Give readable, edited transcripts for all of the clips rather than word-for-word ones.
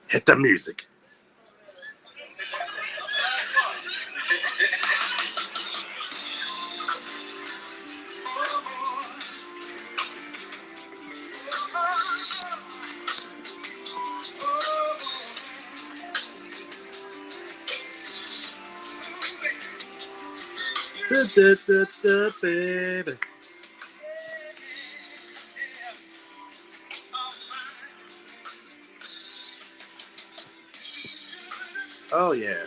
Hit the music. Baby. Oh yeah.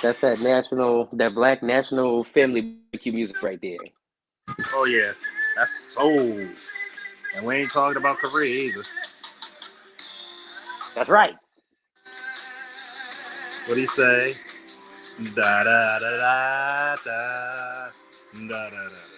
That's that black national family barbecue music right there. Oh yeah. That's soul. And we ain't talking about Korea either. That's right. What do you say? Da da da da da da da da.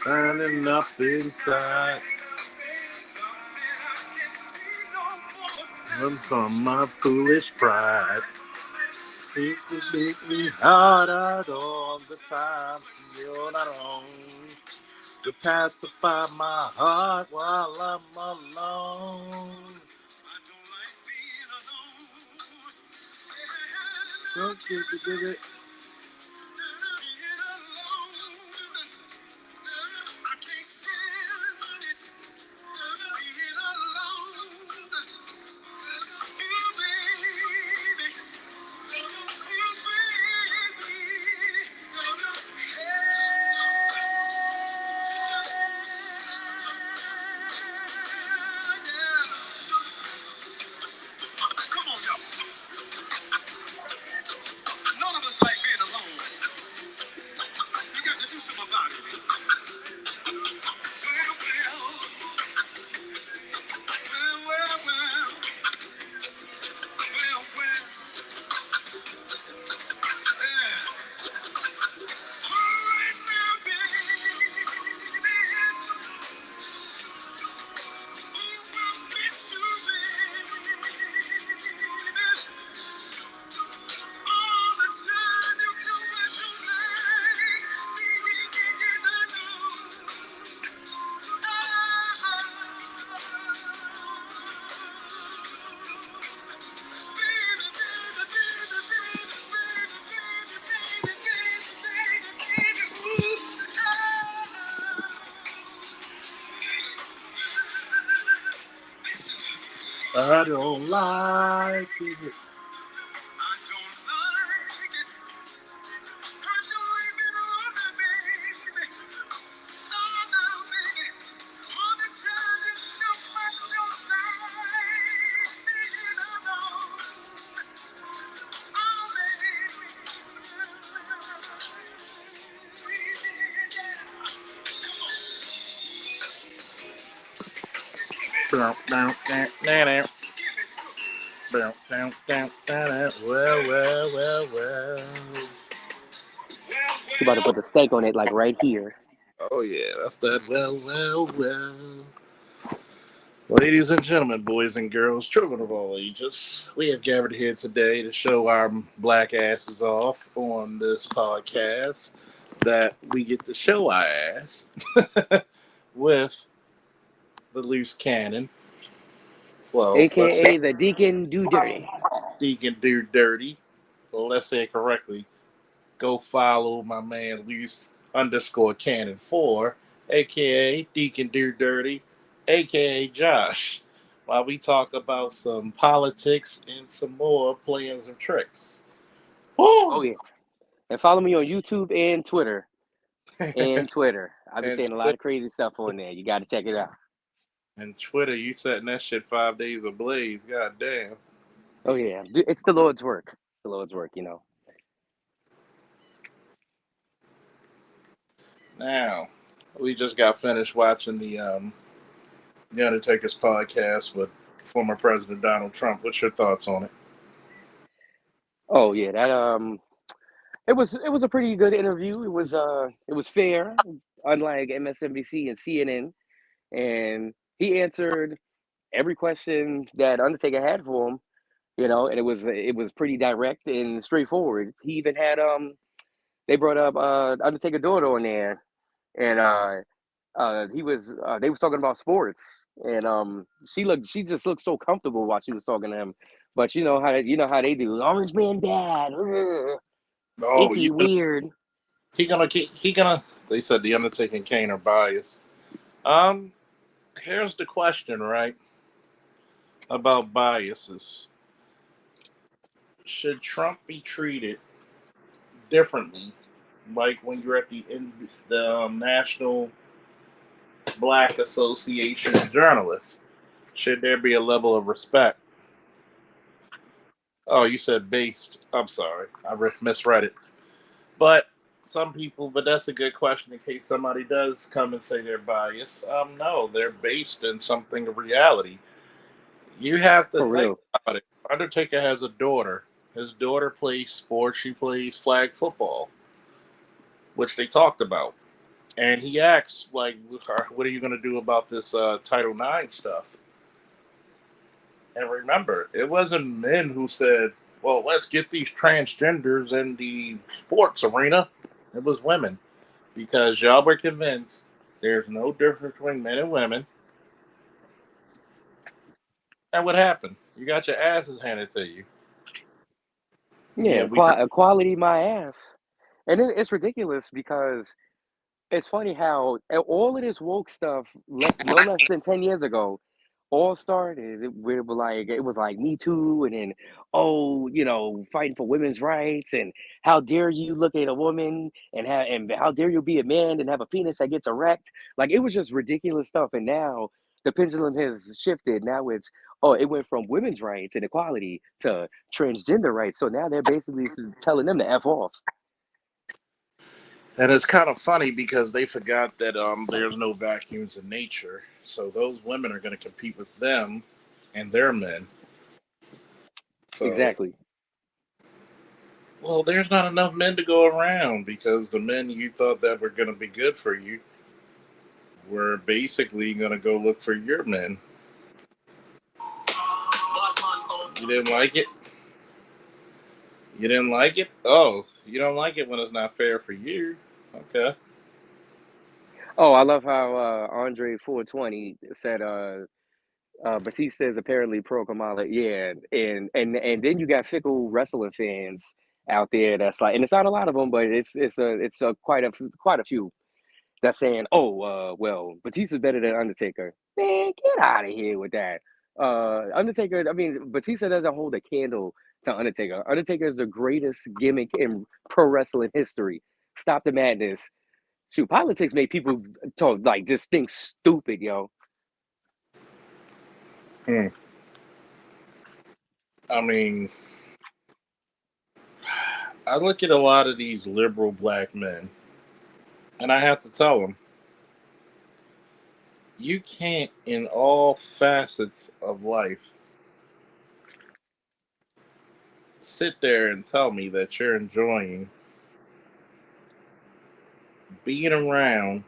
Burning up inside from my foolish pride. It would make me harder all the time. You're not wrong to pacify my heart while I'm alone. Don't you give it? I don't like it. Well. You about to put the steak on it like right here. Oh yeah, that's that. Well. Ladies and gentlemen, boys and girls, children of all ages, we have gathered here today to show our black asses off on this podcast that we get to show our ass with the loose cannon. Well, let's say AKA the Deacon Do Dirty. Deacon Do Dirty. Well, let's say it correctly. Go follow my man loose underscore cannon 4, aka Deacon Do Dirty, aka Josh, while we talk about some politics and some more plans and tricks. Oh Woo! yeah. And follow me on YouTube and Twitter. And Twitter. I'll be and saying a lot of crazy stuff on there. You got to check it out. Twitter, you setting that shit 5 days ablaze. God damn. Oh yeah. It's the Lord's work. The Lord's work. Now, we just got finished watching the Undertaker's podcast with former President Donald Trump. What's your thoughts on it? Oh yeah. It was a pretty good interview. It was fair, unlike MSNBC and CNN, and he answered every question that Undertaker had for him. And it was pretty direct and straightforward. He even had they brought up Undertaker daughter on there, and they was talking about sports, and she just looked so comfortable while she was talking to him. But you know how they do, Orange Man Dad, ugh, Oh, icky, weird. he gonna. They said the Undertaker and Kane are biased. Um, Here's the question, right? About biases. Should Trump be treated differently, like when you're at the National Black Association of Journalists? Should there be a level of respect? Oh, you said based. I'm sorry, misread it. But some people, but that's a good question in case somebody does come and say they're biased. No, they're based in something of reality. You have to For think real. about it. Undertaker has a daughter. His daughter plays sports. She plays flag football, which they talked about. And he asks, like, what are you going to do about this Title IX stuff? And remember, it wasn't men who said, well, let's get these transgenders in the sports arena. It was women because y'all were convinced there's no difference between men and women. And what happened? You got your asses handed to you. Yeah, Yeah, equality, my ass. And it's ridiculous because it's funny how all of this woke stuff, no less than 10 years ago, all started with like it was like Me Too, and then fighting for women's rights, and how dare you look at a woman and how dare you be a man and have a penis that gets erect? Like it was just ridiculous stuff, and now the pendulum has shifted. Now it went from women's rights and equality to transgender rights. So now they're basically telling them to f off. and it's kind of funny because they forgot that there's no vacuums in nature. So those women are going to compete with them and their men. So, Exactly. well, there's not enough men to go around because the men you thought that were going to be good for you were basically going to go look for your men. You didn't like it? You didn't like it? Oh, you don't like it when it's not fair for you. Okay. Oh, I love how Andre 420 said Batista is apparently pro Kamala. Yeah, and then you got fickle wrestling fans out there that's like, and it's not a lot of them, but it's quite a few that's saying, oh, well, Batista's better than Undertaker. Man, get out of here with that. Undertaker, I mean, Batista doesn't hold a candle to Undertaker. Undertaker is the greatest gimmick in pro wrestling history. Stop the madness. Shoot, politics make people talk like just think stupid, yo. Hmm. I mean, I look at a lot of these liberal black men, and I have to tell them, you can't, in all facets of life, sit there and tell me that you're enjoying being around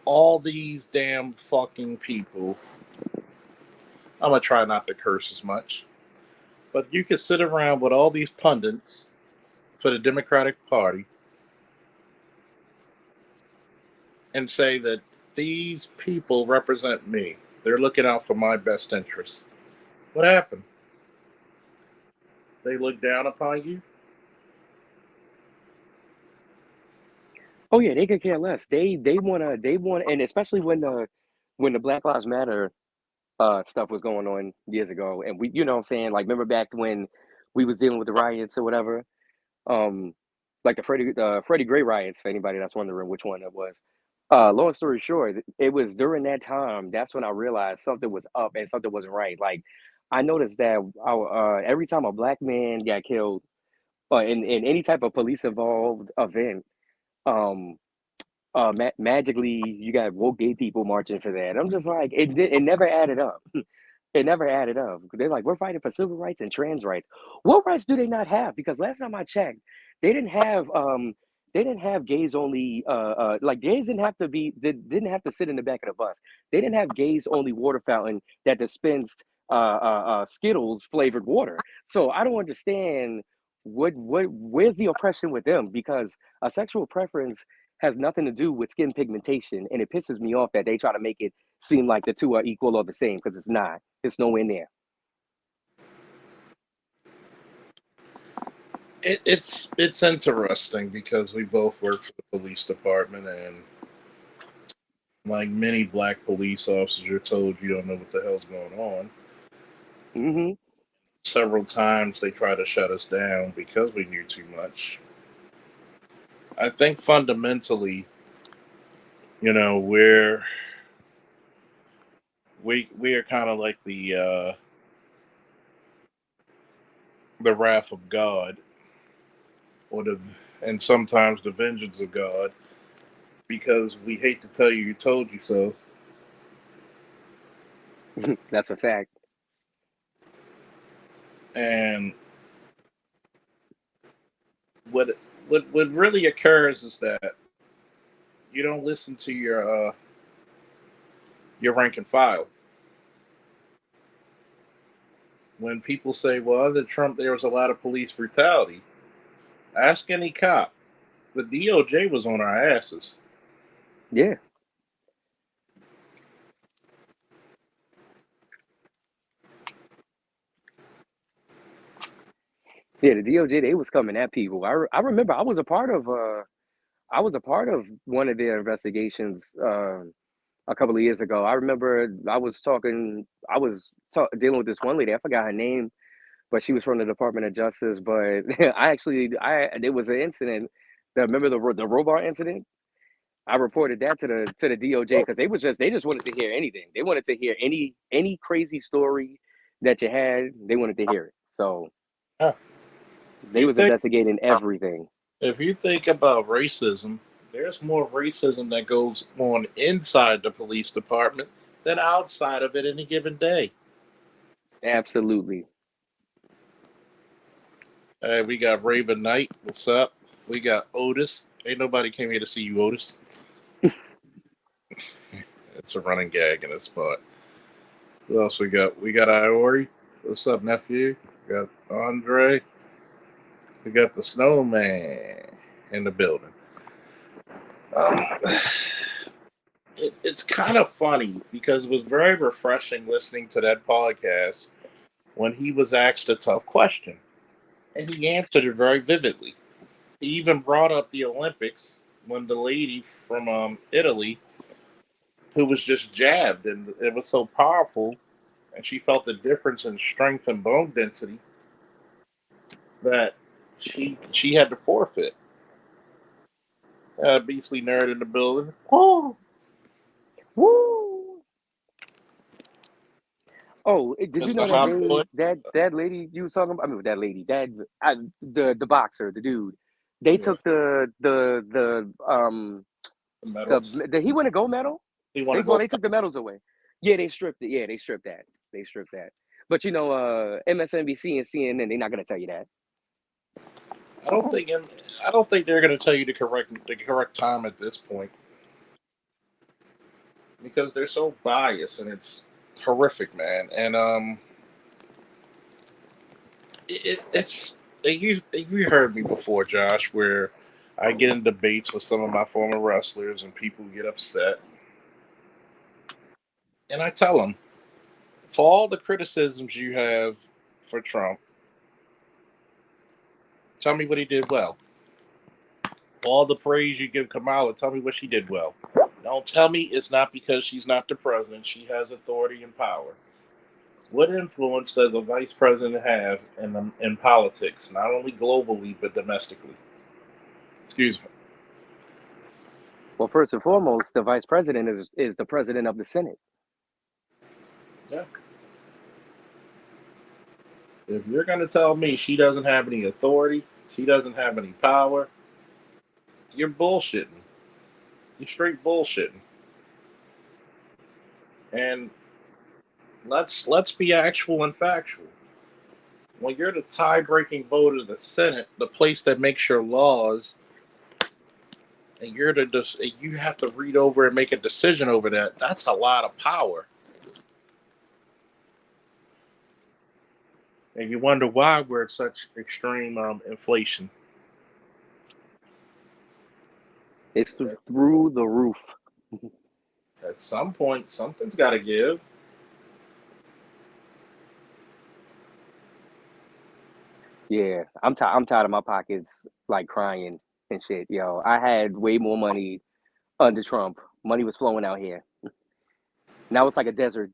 all these damn fucking people. I'm gonna try not to curse as much, but you could sit around with all these pundits for the Democratic Party and say that these people represent me. They're looking out for my best interests. What happened? They look down upon you? Oh yeah, they could care less. They want, and especially when the Black Lives Matter stuff was going on years ago, and we, you know what I'm saying, like remember back when we was dealing with the riots or whatever, um, like the Freddie Gray riots. For anybody that's wondering which one it was, long story short, it was during that time. That's when I realized something was up and something wasn't right. Like I noticed that every time a black man got killed, in any type of police involved event, um magically you got woke gay people marching for that. I'm just like, it never added up. It never added up. They're like, we're fighting for civil rights and trans rights. What rights do they not have? Because last time I checked, they didn't have gays only, like gays didn't have to sit in the back of the bus. They didn't have gays only water fountain that dispensed Skittles flavored water. So I don't understand where's the oppression with them, because a sexual preference has nothing to do with skin pigmentation, and it pisses me off that they try to make it seem like the two are equal or the same, because it's not. It's nowhere near. It's interesting because we both work for the police department, and like many black police officers, you're told you don't know what the hell's going on. Hmm. Several times they try to shut us down because we knew too much. I think fundamentally, we are kind of like the wrath of God, or the and sometimes the vengeance of God, because we hate to tell you, told you so. That's a fact. And what what really occurs is that you don't listen to your rank and file. When people say, "Well, under Trump there was a lot of police brutality," ask any cop. The DOJ was on our asses. Yeah. Yeah, the DOJ, they was coming at people. I remember I was a part of one of their investigations a couple of years ago. I remember dealing with this one lady. I forgot her name, but she was from the Department of Justice. But I there was an incident. Remember the robot incident? I reported that to the DOJ because they just wanted to hear anything. They wanted to hear any crazy story that you had. They wanted to hear it. So Yeah. they You was think investigating everything. if you think about racism, there's more racism that goes on inside the police department than outside of it any given day. Absolutely. Hey, we got Raven Knight. What's up? We got Otis. Ain't nobody came here to see you, Otis. It's a running gag in this spot. Who else we got? We got Iori. What's up, nephew? We got Andre. We got the snowman in the building. Um, it's kind of funny because it was very refreshing listening to that podcast when he was asked a tough question, and he answered it very vividly. He even brought up the Olympics when the lady from Italy, who was just jabbed, and it was so powerful, and she felt the difference in strength and bone density that she had to forfeit. Beastly nerd in the building. Oh, Woo! Oh, did you Mr. know that Hot Boy. that lady you was talking about? I mean, that lady, the boxer, the dude. They Yeah, took the medals. the he win a gold medal. He want to go. They took the medals away. Yeah, they stripped it. Yeah, they stripped that. They stripped that. But MSNBC and CNN, they're not gonna tell you that. I don't think. I don't think they're going to tell you the correct time at this point. because they're so biased and it's horrific, man. And it's you heard me before, Josh, where I get in debates with some of my former wrestlers and people get upset, and I tell them, for all the criticisms you have for Trump, tell me what he did well. For all the praise you give Kamala, tell me what she did well. Don't tell me it's not because she's not the president. She has authority and power. What influence does a vice president have in politics, not only globally but domestically? Excuse me. Well, first and foremost, the vice president is the president of the Senate. Yeah. If you're going to tell me she doesn't have any authority, she doesn't have any power, you're bullshitting. You're straight bullshitting. And let's be actual and factual. When you're the tie-breaking vote of the Senate, the place that makes your laws, and you have to read over and make a decision over that. That's a lot of power. And you wonder why we're at such extreme inflation. It's through the roof. At some point, something's got to give. Yeah, I'm tired of my pockets like crying and shit. Yo, I had way more money under Trump. Money was flowing out here. Now it's like a desert.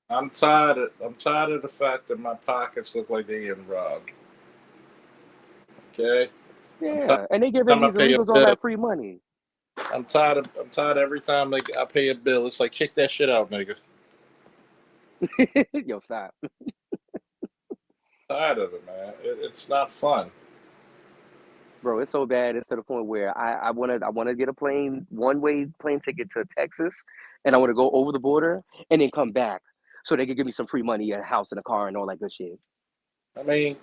I'm tired of the fact that my pockets look like they getting robbed. Okay, I'm tired Yeah, and they every giving time I these pay a illegals all bill. that free money. I'm tired every time I pay a bill. It's like kick that shit out, nigga. Yo, stop. Tired of it, man. It's not fun. Bro, it's so bad. It's to the point where I wanna get a one-way plane ticket to Texas, and I want to go over the border and then come back, so they could give me some free money, a house and a car and all that good shit. I mean,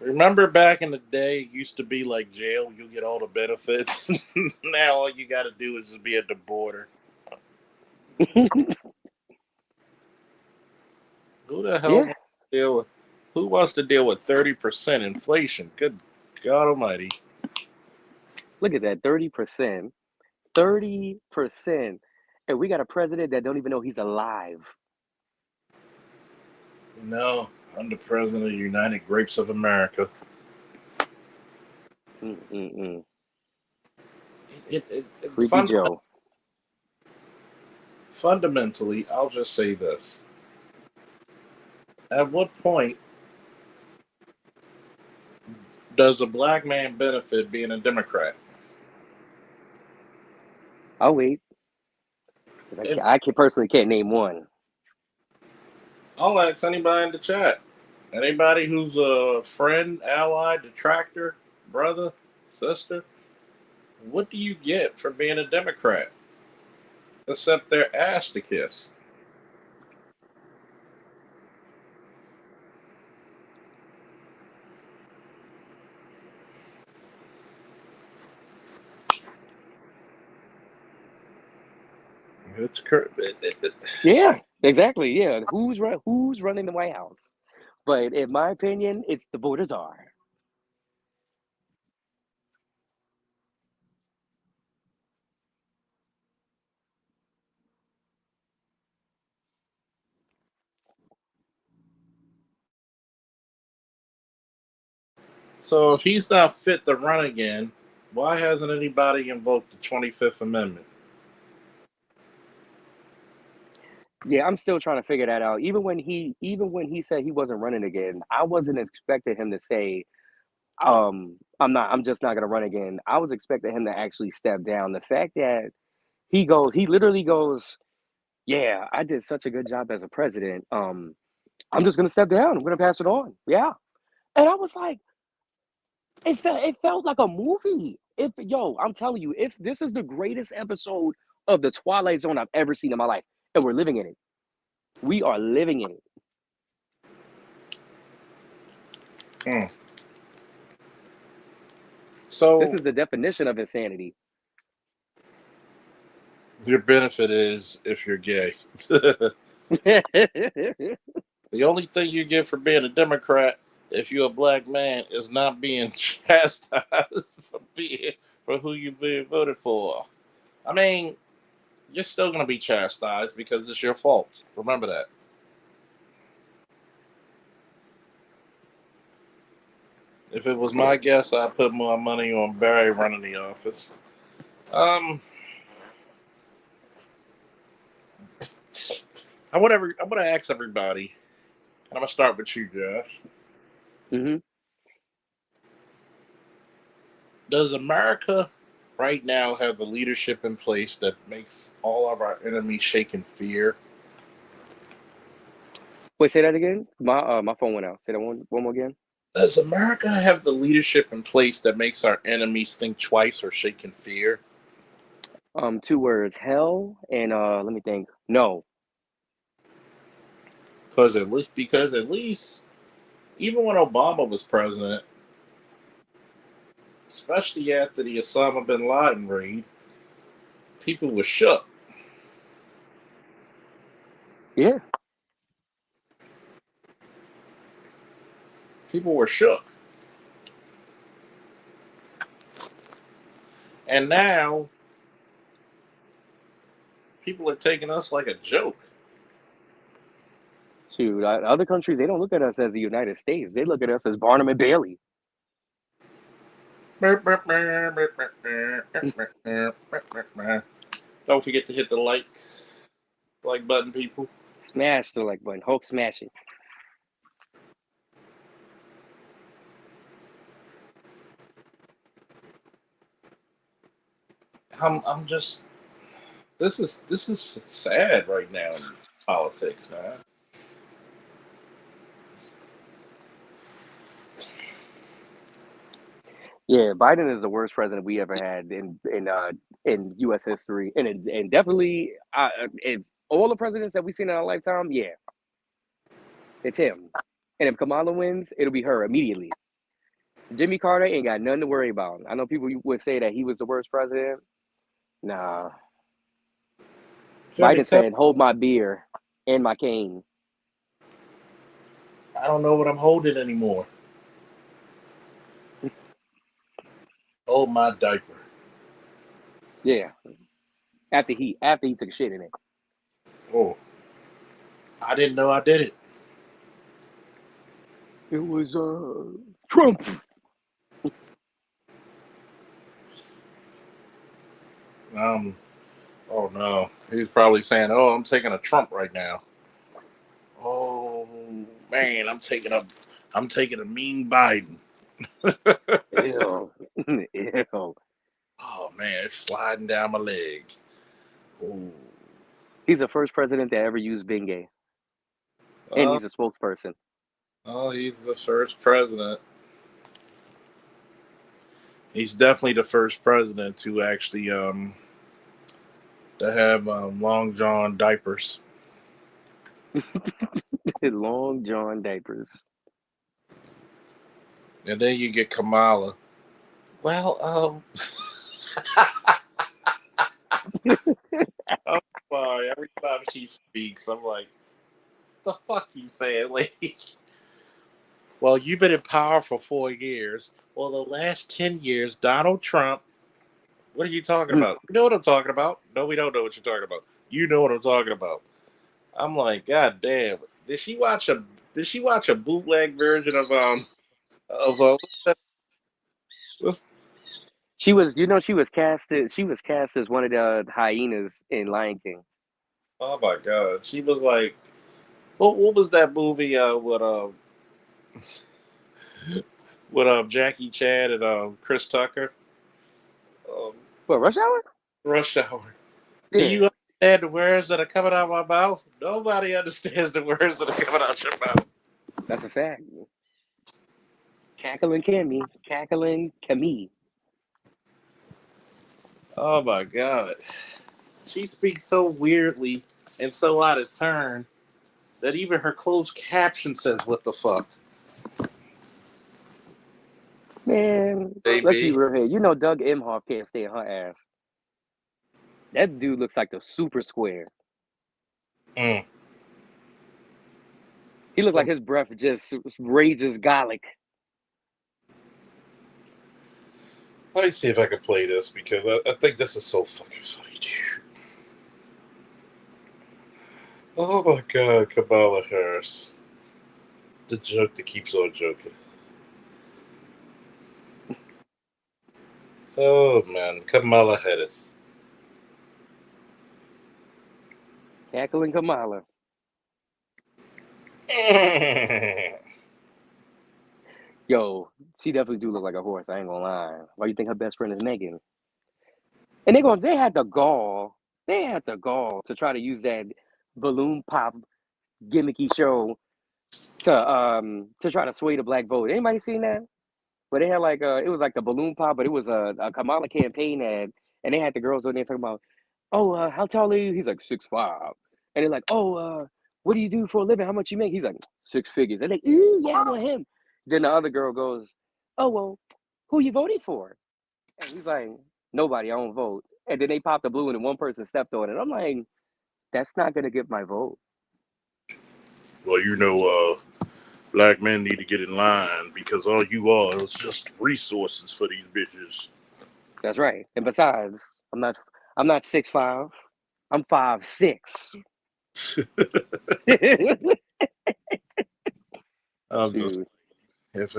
remember back in the day, it used to be like jail. You get all the benefits. Now all you got to do is just be at the border. Who the hell Yeah, wants to deal with? Who wants to deal with 30% inflation? Good God Almighty! look at that, 30%, 30%, and we got a president that don't even know he's alive. No, I'm the president of the United Grapes of America. Mm-mm-mm. It's Sleepy Joe. fundamentally. I'll just say this: at what point does a black man benefit being a Democrat? I'll wait, because And I can personally can't name one. I'll ask anybody in the chat. Anybody who's a friend, ally, detractor, brother, sister, what do you get for being a Democrat? Except their ass to kiss. It's Yeah, exactly. Yeah, who's running the White House? But in my opinion, it's the voters are. So if he's not fit to run again, why hasn't anybody invoked the 25th Amendment? Yeah, I'm still trying to figure that out. Even when he said he wasn't running again, I wasn't expecting him to say, I'm just not gonna run again. I was expecting him to actually step down. The fact that he literally goes, yeah, I did such a good job as a president. I'm just gonna step down. I'm gonna pass it on. Yeah. And I was like, it felt like a movie. If yo, I'm telling you, if this is the greatest episode of the Twilight Zone I've ever seen in my life, and we're living in it. We are living in it. Hmm. This So is the definition of insanity. Your benefit is if you're gay. The only thing you get for being a Democrat, if you're a black man, is not being chastised for who you being voted for. I mean, you're still going to be chastised because it's your fault. Remember that. If it was my guess, I'd put more money on Barry running the office. Um, I want to ask everybody, and I'm gonna start with you, Josh. hmm Does America right now have the leadership in place that makes all of our enemies shake in fear? Wait, say that again. My phone went out. Say that one more again. Does America have the leadership in place that makes our enemies think twice or shake in fear? Two words: hell and let me think. No. Because at least even when Obama was president, especially after the Osama bin Laden raid, people were shook. Yeah. People were shook. And now people are taking us like a joke. Shoot, other countries they don't look at us as the United States. They look at us as Barnum and Bailey. Don't forget to hit the like button, people. Smash the like button. Hulk smash it. I'm just this is sad right now in politics, man. Yeah, Biden is the worst president we ever had in U.S. history, and definitely if all the presidents that we've seen in our lifetime, yeah, it's him. And if Kamala wins, it'll be her immediately. Jimmy Carter ain't got nothing to worry about. I know people would say that he was the worst president. Nah, Jimmy Biden Cut, said, "Hold my beer and my cane." I don't know what I'm holding anymore. Hold my diaper. Yeah, after he took a shit in it. Oh, I didn't know I did it. It was Trump. Um, oh no, he's probably saying, "Oh, I'm taking a Trump right now." Oh man, I'm taking a mean Biden. Ew, ew. Oh man, it's sliding down my leg. Oh, He's the first president that ever used Bengay, and oh, he's a spokesperson. oh, he's the first president. He's definitely the first president to actually to have long john diapers. Long John diapers. And then you get Kamala. Well, I'm sorry. Every time she speaks, I'm like, "The fuck you saying, lady?" Well, you've been in power for 4 years. Well, the last 10 years, Donald Trump. What are you talking about? You know what I'm talking about? No, we don't know what you're talking about. You know what I'm talking about. I'm like, God damn. Did she watch a Did she watch a bootleg version of what's, She was cast as one of the hyenas in Lion King. oh my god. She was like, what was that movie with Jackie Chan and Chris Tucker? Um, What, Rush Hour? Rush Hour. Do Yeah, you understand the words that are coming out of my mouth? Nobody understands the words that are coming out your mouth. that's a fact. Cackling Camille. Oh my god. She speaks so weirdly and so out of turn that even her closed caption says, "What the fuck?" Man, let's be Baby. real here. You know Doug Emhoff can't stay in her ass. That dude looks like the super square. Mm. He looked like his breath just rages garlic. Let me see if I can play this because I think this is so fucking funny, dude. Oh my god, Kamala Harris. The joke that keeps on joking. Oh man, Kamala Harris. Cackling Kamala. Yo, she definitely do look like a horse. I ain't gonna lie. Why you think her best friend is Megan? And they had the gall. They had the gall to try to use that balloon pop gimmicky show to try to sway the black vote. Anybody seen that? But they had like it was like the balloon pop, but it was a Kamala campaign ad, and they had the girls on there talking about, oh, how tall are you? He's like 6'5", and they're like, oh, what do you do for a living? How much you make? He's like 6 figures. And they, ooh, yeah, I want him. Then the other girl goes, oh well, who you voting for? And he's like, nobody, I don't vote. And then they popped the balloon, and one person stepped on it. I'm like, that's not gonna get my vote. Well, black men need to get in line because all you are is just resources for these bitches. That's right. And besides, I'm not 6'5". I'm 5'6". I'm just Dude, if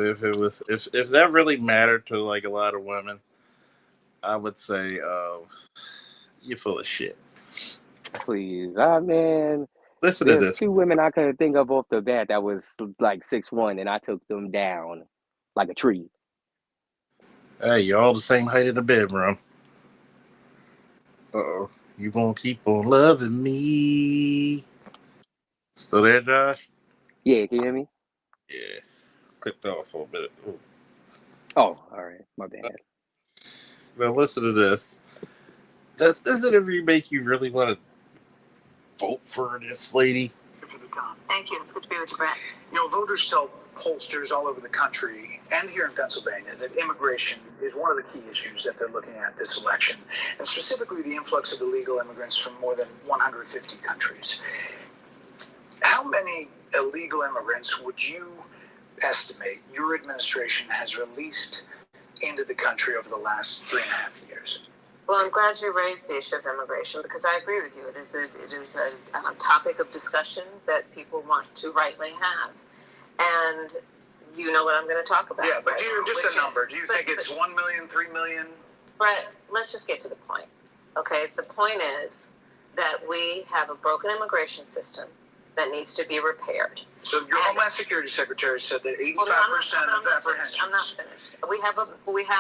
that really mattered to like a lot of women, I would say you're full of shit. please. Man, Listen to there's this. two women I could think of off the bat that was like 6'1", and I took them down like a tree. Hey, you're all the same height in the bedroom. Uh-oh. You gonna keep on loving me. Still there, Josh? Yeah, can you hear me? Yeah. Clicked off for a minute. Ooh. Oh, all right. My bad. Now listen to this. Does this interview make you really want to vote for this lady? Thank you. It's good to be with you, Brett. Voters tell pollsters all over the country and here in Pennsylvania that immigration is one of the key issues that they're looking at this election, and specifically the influx of illegal immigrants from more than 150 countries. How many illegal immigrants would you estimate your administration has released into the country over the last 3.5 years? Well, I'm glad you raised the issue of immigration because I agree with you. It is a topic of discussion that people want to rightly have. And you know what I'm going to talk about. Yeah, but right just a number. Do you think it's 1 million, 3 million? Brett, let's just get to the point. Okay, the point is that we have a broken immigration system that needs to be repaired. So your Homeland Security Secretary said that 85% of apprehensions. I'm not finished. We have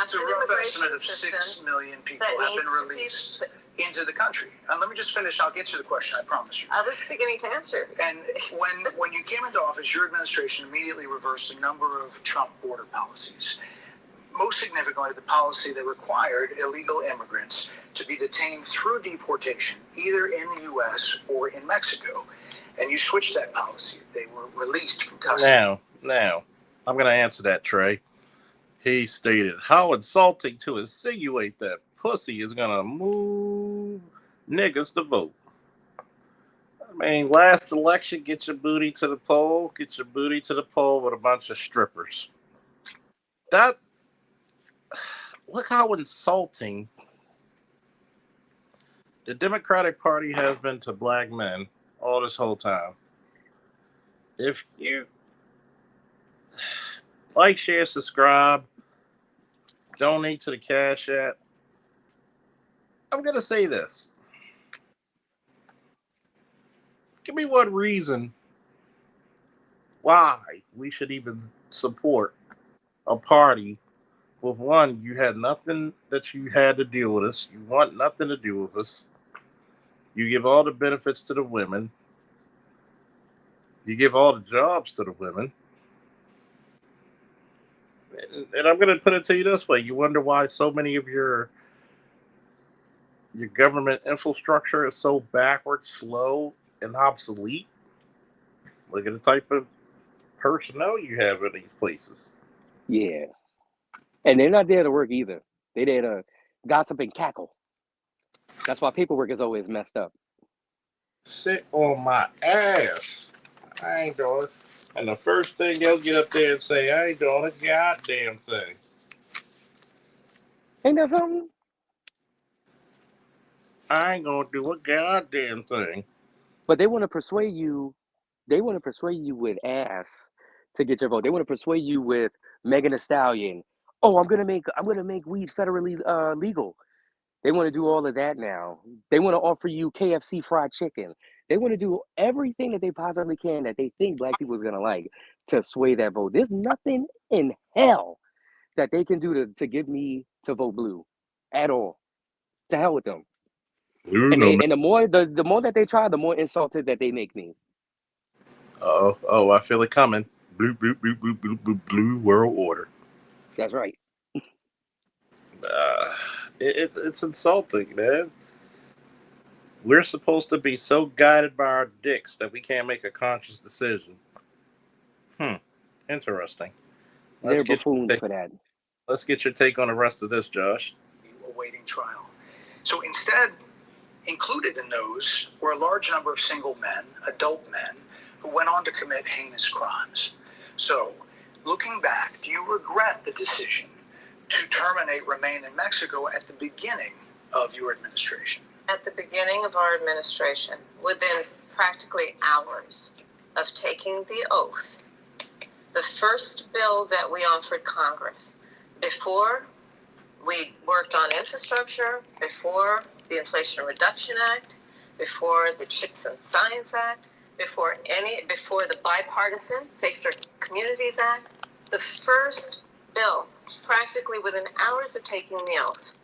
it's a rough estimate of 6 million people have been released into the country. And let me just finish. I'll get you the question. I promise you. I was beginning to answer. And when you came into office, your administration immediately reversed a number of Trump border policies. Most significantly, the policy that required illegal immigrants to be detained through deportation, either in the U.S. or in Mexico. And you switched that policy. They were released from custody. Now, I'm going to answer that, Trey. He stated, how insulting to insinuate that pussy is going to move niggas to vote. I mean, last election, get your booty to the poll with a bunch of strippers. Look how insulting the Democratic Party has been to black men all this whole time. If you like, share, subscribe, donate to the Cash App, I'm going to say this. Give me one reason why we should even support a party with one, you had nothing that you had to deal with us. You want nothing to do with us. You give all the benefits to the women. You give all the jobs to the women. And I'm going to put it to you this way. You wonder why so many of your government infrastructure is so backward, slow, and obsolete. Look at the type of personnel you have in these places. Yeah. And they're not there to work either. They're there to gossip and cackle. That's why paperwork is always messed up. Sit on my ass. I ain't doing it. And the first thing they'll get up there and say, I ain't doing a goddamn thing. Ain't that something? I ain't gonna do a goddamn thing. But they want to persuade you. They want to persuade you with ass to get your vote. They want to persuade you with Megan Thee Stallion. Oh, I'm gonna make weed federally legal. They want to do all of that now. They want to offer you KFC fried chicken. They want to do everything that they possibly can that they think black people is gonna like to sway that vote. There's nothing in hell that they can do to get me to vote blue at all. To hell with them. Blue, And no. the more that they try, the more insulted that they make me. Oh, I feel it coming. Blue, blue, blue, blue, blue, blue, blue world order. That's right. Uh, it's insulting, man. We're supposed to be so guided by our dicks that we can't make a conscious decision. Interesting. Let's They're get your buffoons take. for that. Let's get your take on the rest of this, Josh. Awaiting trial. So instead, included in those were a large number of single men, adult men, who went on to commit heinous crimes. So, looking back, do you regret the decision to terminate Remain in Mexico at the beginning of your administration? At the beginning of our administration, within practically hours of taking the oath, the first bill that we offered Congress, before we worked on infrastructure, before the Inflation Reduction Act, before the CHIPS and Science Act, before the bipartisan Safer Communities Act, the first bill, practically within hours of taking the oath,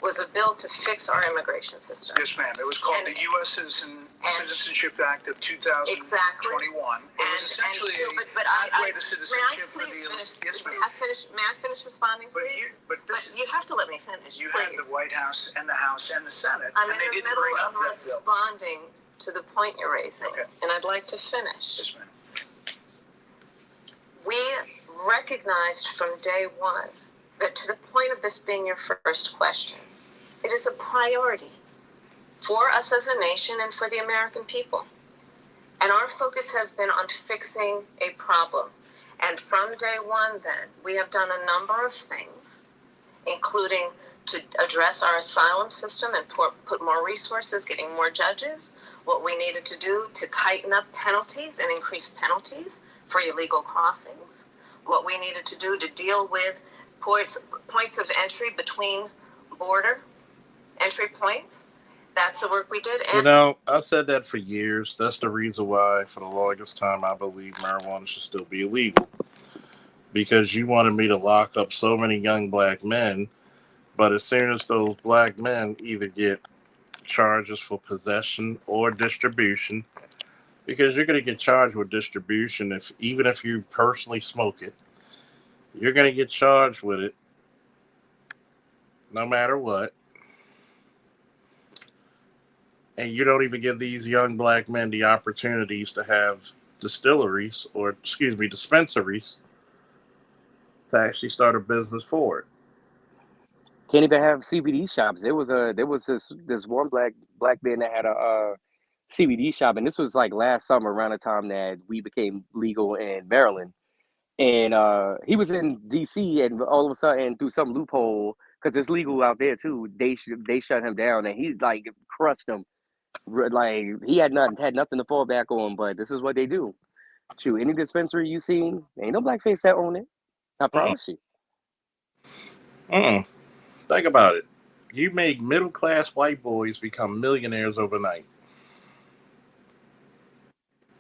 was a bill to fix our immigration system. Yes, ma'am. It was called the U.S. Citizenship Act of 2021. Exactly. It was essentially a pathway to citizenship for the... Yes, ma'am. May I finish responding, please? But you have to let me finish, You please. had the White House and the House and the Senate, I'm and they in the didn't middle bring up of that bill. responding to the point you're raising, Okay. and I'd like to finish. Yes, ma'am. We recognized from day one that, to the point of this being your first question, it is a priority for us as a nation and for the American people. And our focus has been on fixing a problem. And from day one, then, we have done a number of things, including to address our asylum system and put more resources, getting more judges, what we needed to do to tighten up penalties and increase penalties for illegal crossings, what we needed to do to deal with points of entry between border entry points. That's the work we did. And I've said that for years. That's the reason why, for the longest time, I believe marijuana should still be illegal. Because you wanted me to lock up so many young black men, but as soon as those black men either get charges for possession or distribution, because you're going to get charged with distribution even if you personally smoke it, you're going to get charged with it no matter what. And you don't even give these young black men the opportunities to have dispensaries to actually start a business for it. Can't even have CBD shops. There was this one black man that had a CBD shop, and this was like last summer around the time that we became legal in Maryland. And he was in DC, and all of a sudden, through some loophole, because it's legal out there too, they shut him down, and he like crushed him. Like he had nothing to fall back on. But this is what they do. Shoot, any dispensary you seen, ain't no blackface that own it. I promise you. Think about it. You make middle-class white boys become millionaires overnight.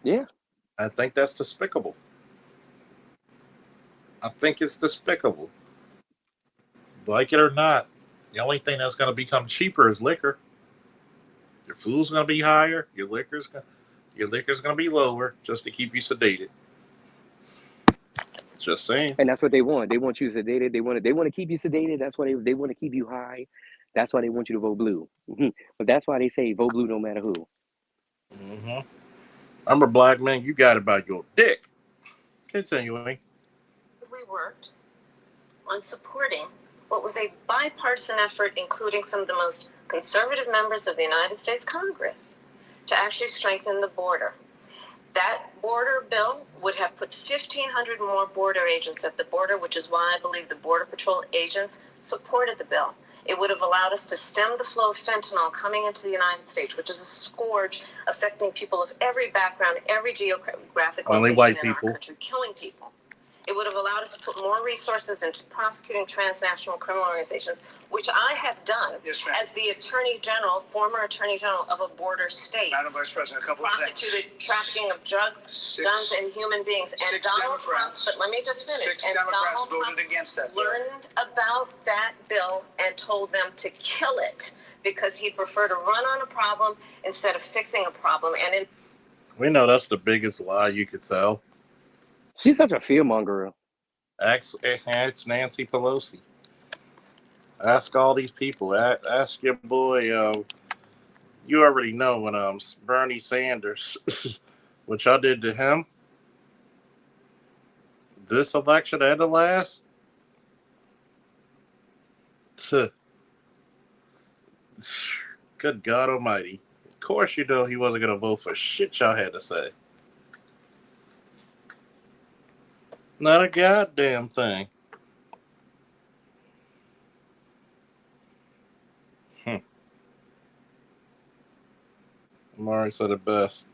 Yeah. I think that's despicable. I think it's despicable. Like it or not, the only thing that's going to become cheaper is liquor. Your food's going to be higher. Your liquor's going to be lower, just to keep you sedated. Just saying. And that's what they want. They want you sedated. They want to keep you sedated. That's why they want to keep you high. That's why they want you to vote blue. But that's why they say vote blue no matter who. Mm-hmm. I'm a black man. You got it by your dick. Continuing. We worked on supporting what was a bipartisan effort, including some of the most conservative members of the United States Congress to actually strengthen the border. That border bill would have put 1,500 more border agents at the border, which is why I believe the Border Patrol agents supported the bill. It would have allowed us to stem the flow of fentanyl coming into the United States, which is a scourge affecting people of every background, every geographic Only location white in our people. country, killing people. It would have allowed us to put more resources into prosecuting transnational criminal organizations, which I have done Yes, ma'am. as the Attorney General, former Attorney General of a border state. Madam Vice President, a couple of Prosecuted things. trafficking of drugs, guns, and human beings. And Six Donald Trump, Democrats- but let me just finish. Six And Democrats Donald Trump voted against that bill. learned about that bill and told them to kill it because he'd prefer to run on a problem instead of fixing a problem. And We know that's the biggest lie you could tell. She's such a fearmonger. It's Nancy Pelosi. Ask all these people. Ask your boy. You already know when Bernie Sanders, what y'all did to him. This election and the last. Good God Almighty! Of course, you know he wasn't gonna vote for shit y'all had to say. Not a goddamn thing. Mari said it best.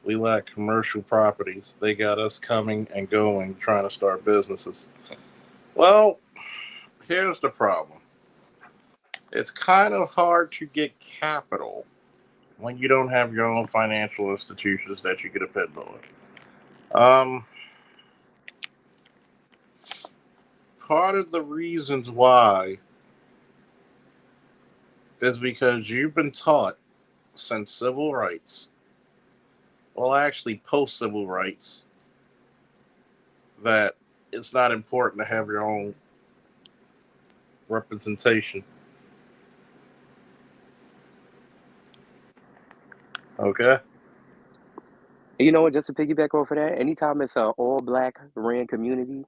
We lack commercial properties. They got us coming and going, trying to start businesses. Well, here's the problem. It's kind of hard to get capital when you don't have your own financial institutions that you can depend on. Part of the reasons why is because you've been taught since civil rights, well, actually post-civil rights, that it's not important to have your own representation. Okay? You know what? Just to piggyback off of that, anytime it's an all-black ran community,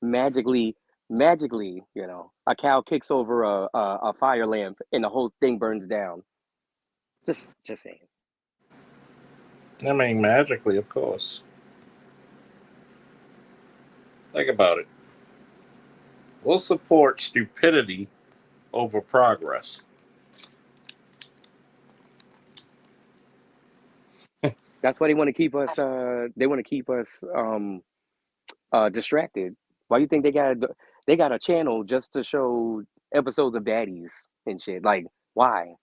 magically, a cow kicks over a fire lamp and the whole thing burns down. Just saying. I mean, magically, of course. Think about it. We'll support stupidity over progress. That's why they want to keep us. Distracted. Why do you think they got a channel just to show episodes of baddies and shit? Like, why?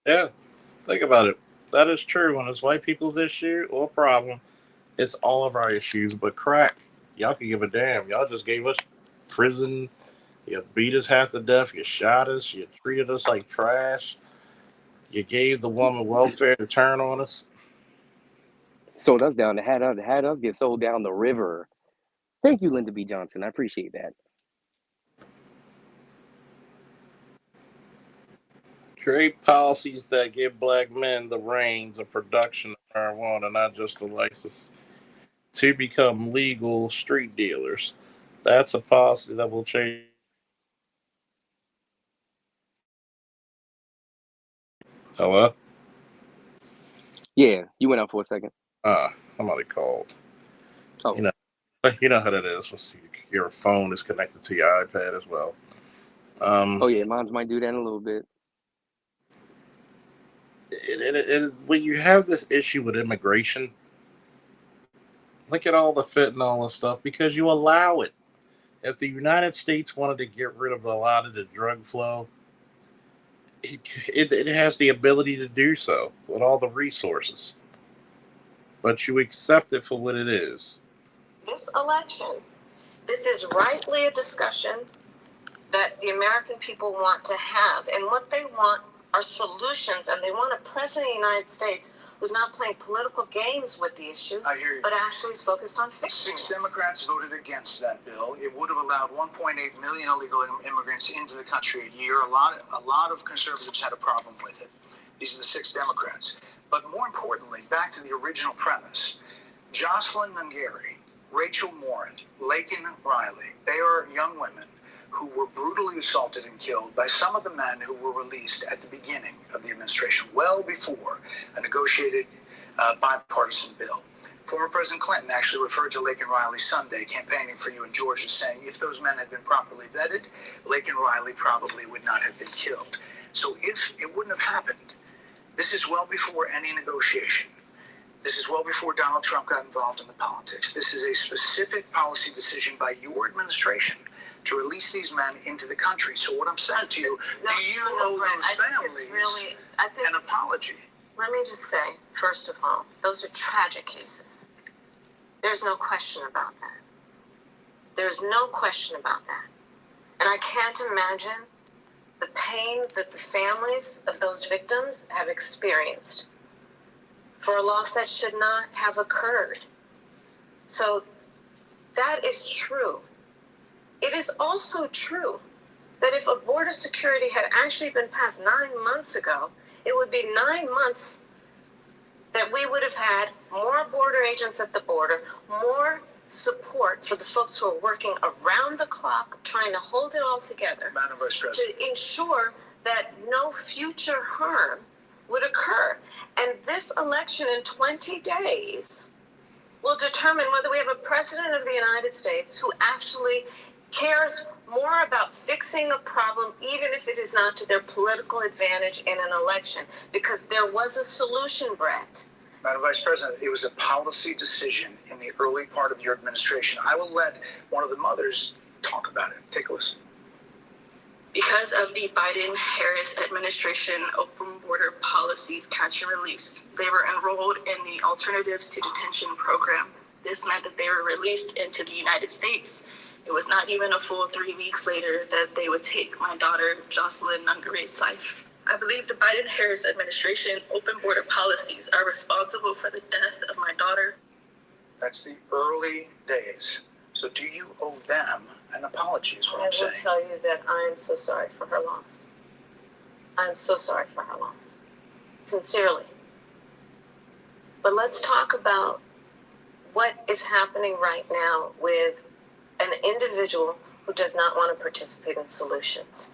Yeah, think about it. That is true. When it's white people's issue or problem, it's all of our issues. But crack, y'all can give a damn. Y'all just gave us prison. You beat us half to death. You shot us. You treated us like trash. You gave the woman welfare to turn on us. Sold us down. Had us get sold down the river. Thank you, Lyndon B. Johnson. I appreciate that. Create policies that give black men the reins of production of marijuana, not just a license to become legal street dealers. That's a policy that will change. Hello? Yeah, you went out for a second. Somebody called. Oh. You know how that is. Your phone is connected to your iPad as well. Oh yeah, moms might do that in a little bit. When you have this issue with immigration, look at all the fentanyl and stuff because you allow it. If the United States wanted to get rid of a lot of the drug flow, it has the ability to do so with all the resources. But you accept it for what it is. this election, this is rightly a discussion that the American people want to have. And what they want are solutions, and they want a president of the United States who's not playing political games with the issue, I hear you. but actually is focused on fixing Six it. Democrats voted against that bill. It would have allowed 1.8 million illegal immigrants into the country a year. A lot of conservatives had a problem with it. These are the 6 Democrats. But more importantly, back to the original premise, Jocelyn Nungari, Rachel Morin, Laken Riley, they are young women who were brutally assaulted and killed by some of the men who were released at the beginning of the administration, well before a negotiated bipartisan bill. Former President Clinton actually referred to Laken Riley Sunday campaigning for you in Georgia, saying if those men had been properly vetted, Laken Riley probably would not have been killed. So if it wouldn't have happened, this is well before any negotiation. This is well before Donald Trump got involved in the politics. This is a specific policy decision by your administration to release these men into the country. So what I'm saying to you, do you owe those families an apology? Let me just say, first of all, those are tragic cases. There's no question about that. There's no question about that. And I can't imagine the pain that the families of those victims have experienced for a loss that should not have occurred. So that is true. It is also true that if a border security had actually been passed 9 months ago, it would be 9 months that we would have had more border agents at the border, more support for the folks who are working around the clock, trying to hold it all together, Madam Vice President, to ensure that no future harm would occur. And this election in 20 days will determine whether we have a president of the United States who actually cares more about fixing a problem, even if it is not to their political advantage in an election, because there was a solution, Brett. Madam Vice President, it was a policy decision in the early part of your administration. I will let one of the mothers talk about it. Take a listen. Because of the Biden-Harris administration open border policies catch and release, they were enrolled in the Alternatives to Detention program. This meant that they were released into the United States. It was not even a full 3 weeks later that they would take my daughter, Jocelyn Nungare's life. I believe the Biden-Harris administration open border policies are responsible for the death of my daughter. That's the early days. So do you owe them an apology is what I'm saying. I will tell you that I am so sorry for her loss. I'm so sorry for her loss. Sincerely. But let's talk about what is happening right now with an individual who does not want to participate in solutions.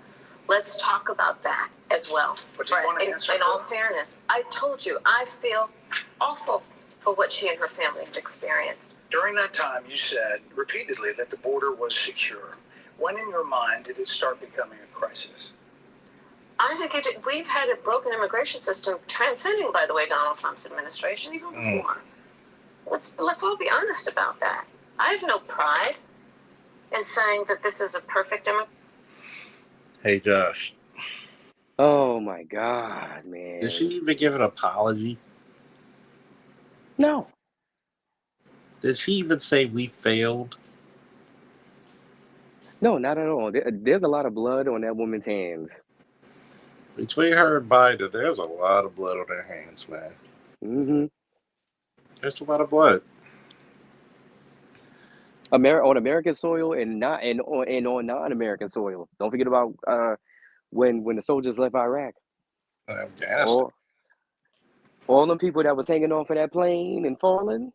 Let's talk about that as well. But do you want to answer in all fairness, I told you, I feel awful for what she and her family have experienced. During that time, you said repeatedly that the border was secure. When in your mind did it start becoming a crisis? I think we've had a broken immigration system transcending, by the way, Donald Trump's administration even before. Let's all be honest about that. I have no pride in saying that this is a perfect immigration. Hey, Josh. Oh my God, man. Did she even give an apology? No. Did she even say we failed? No, not at all. There's a lot of blood on that woman's hands. Between her and Biden, there's a lot of blood on their hands, man. Mm-hmm. There's a lot of blood. On American soil and on non-American soil. Don't forget about when the soldiers left Iraq. Afghanistan. All them people that was hanging off of that plane and falling,